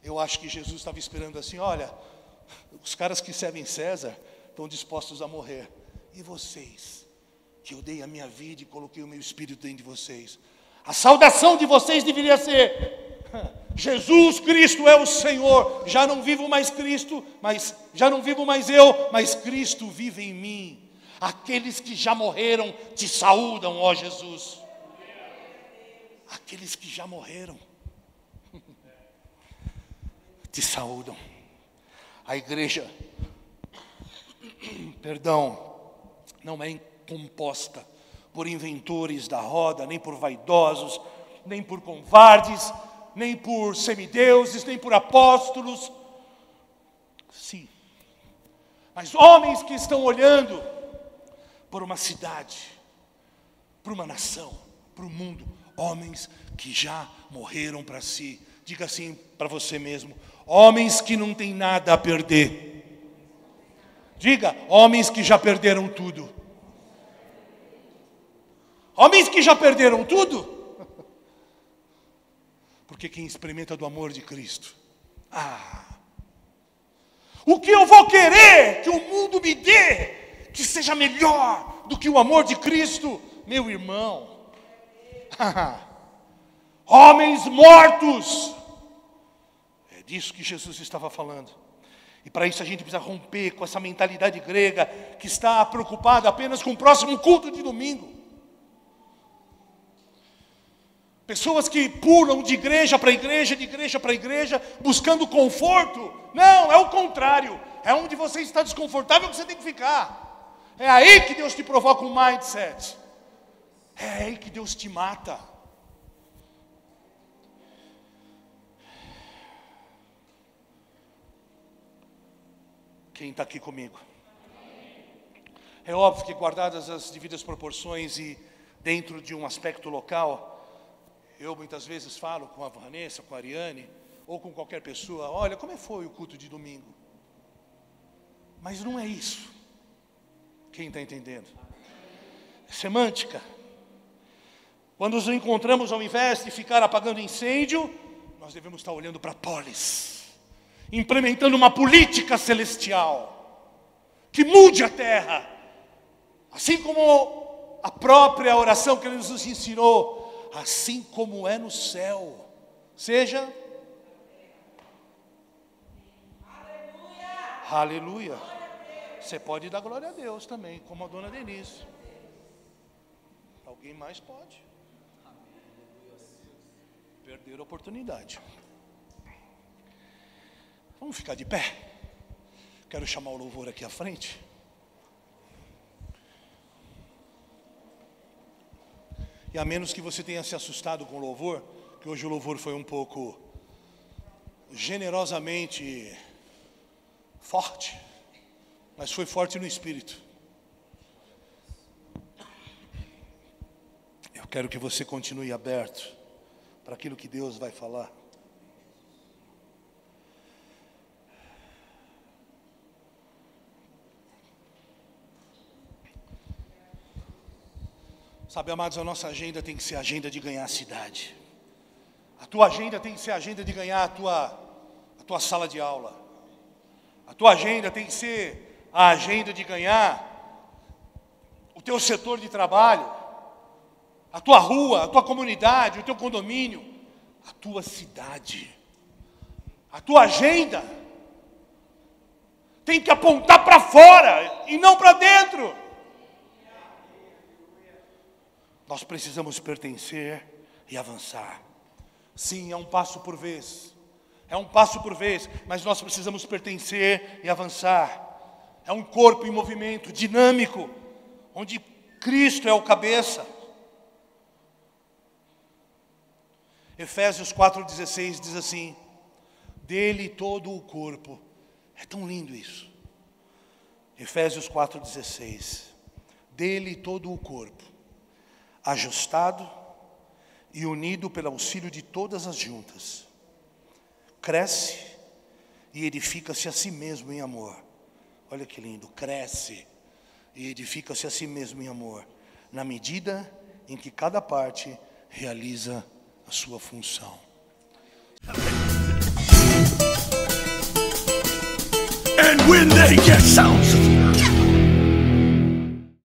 Eu acho que Jesus estava esperando assim, olha, os caras que servem César estão dispostos a morrer. E vocês, que eu dei a minha vida e coloquei o meu espírito dentro de vocês, a saudação de vocês deveria ser: Jesus Cristo é o Senhor. Já não vivo mais eu, mas Cristo vive em mim. Aqueles que já morreram te saúdam, ó Jesus. Aqueles que já morreram te saúdam. A igreja, não é composta por inventores da roda, nem por vaidosos, nem por covardes, nem por semideuses, nem por apóstolos. Sim, mas homens que estão olhando por uma cidade, por uma nação, para o mundo. Homens que já morreram para si. Diga assim para você mesmo: homens que não têm nada a perder. Diga: homens que já perderam tudo. Homens que já perderam tudo. Porque quem experimenta do amor de Cristo, o que eu vou querer que o mundo me dê, que seja melhor do que o amor de Cristo, meu irmão. Homens mortos. É disso que Jesus estava falando. E para isso a gente precisa romper com essa mentalidade grega que está preocupada apenas com o próximo culto de domingo. Pessoas que pulam de igreja para igreja, de igreja para igreja, buscando conforto. Não, é o contrário. É onde você está desconfortável que você tem que ficar. É aí que Deus te provoca um mindset. É aí que Deus te mata. Quem está aqui comigo? É óbvio que, guardadas as devidas proporções e dentro de um aspecto local, eu muitas vezes falo com a Vanessa, com a Ariane, ou com qualquer pessoa: olha, como foi o culto de domingo? Mas não é isso. Quem está entendendo? É semântica. Quando nos encontramos, ao invés de ficar apagando incêndio, nós devemos estar olhando para a polis, implementando uma política celestial que mude a terra, assim como a própria oração que Ele nos ensinou, assim como é no céu, seja. Aleluia. Você pode dar glória a Deus também, como a dona Denise. Alguém mais pode. Perder a oportunidade. Vamos ficar de pé. Quero chamar o louvor aqui à frente. E a menos que você tenha se assustado com o louvor, que hoje o louvor foi um pouco generosamente forte, mas foi forte no espírito. Eu quero que você continue aberto para aquilo que Deus vai falar. Sabe, amados, a nossa agenda tem que ser a agenda de ganhar a cidade. A tua agenda tem que ser a agenda de ganhar a tua sala de aula. A tua agenda tem que ser a agenda de ganhar o teu setor de trabalho, a tua rua, a tua comunidade, o teu condomínio, a tua cidade. A tua agenda tem que apontar para fora e não para dentro. Nós precisamos pertencer e avançar. Sim, é um passo por vez. É um passo por vez, mas nós precisamos pertencer e avançar. É um corpo em movimento, dinâmico, onde Cristo é o cabeça. Efésios 4,16 diz assim: dele todo o corpo. É tão lindo isso. Efésios 4,16. Dele todo o corpo, ajustado e unido pelo auxílio de todas as juntas, cresce e edifica-se a si mesmo em amor. Olha que lindo, cresce e edifica-se a si mesmo em amor, na medida em que cada parte realiza a sua função. And when they get sounds of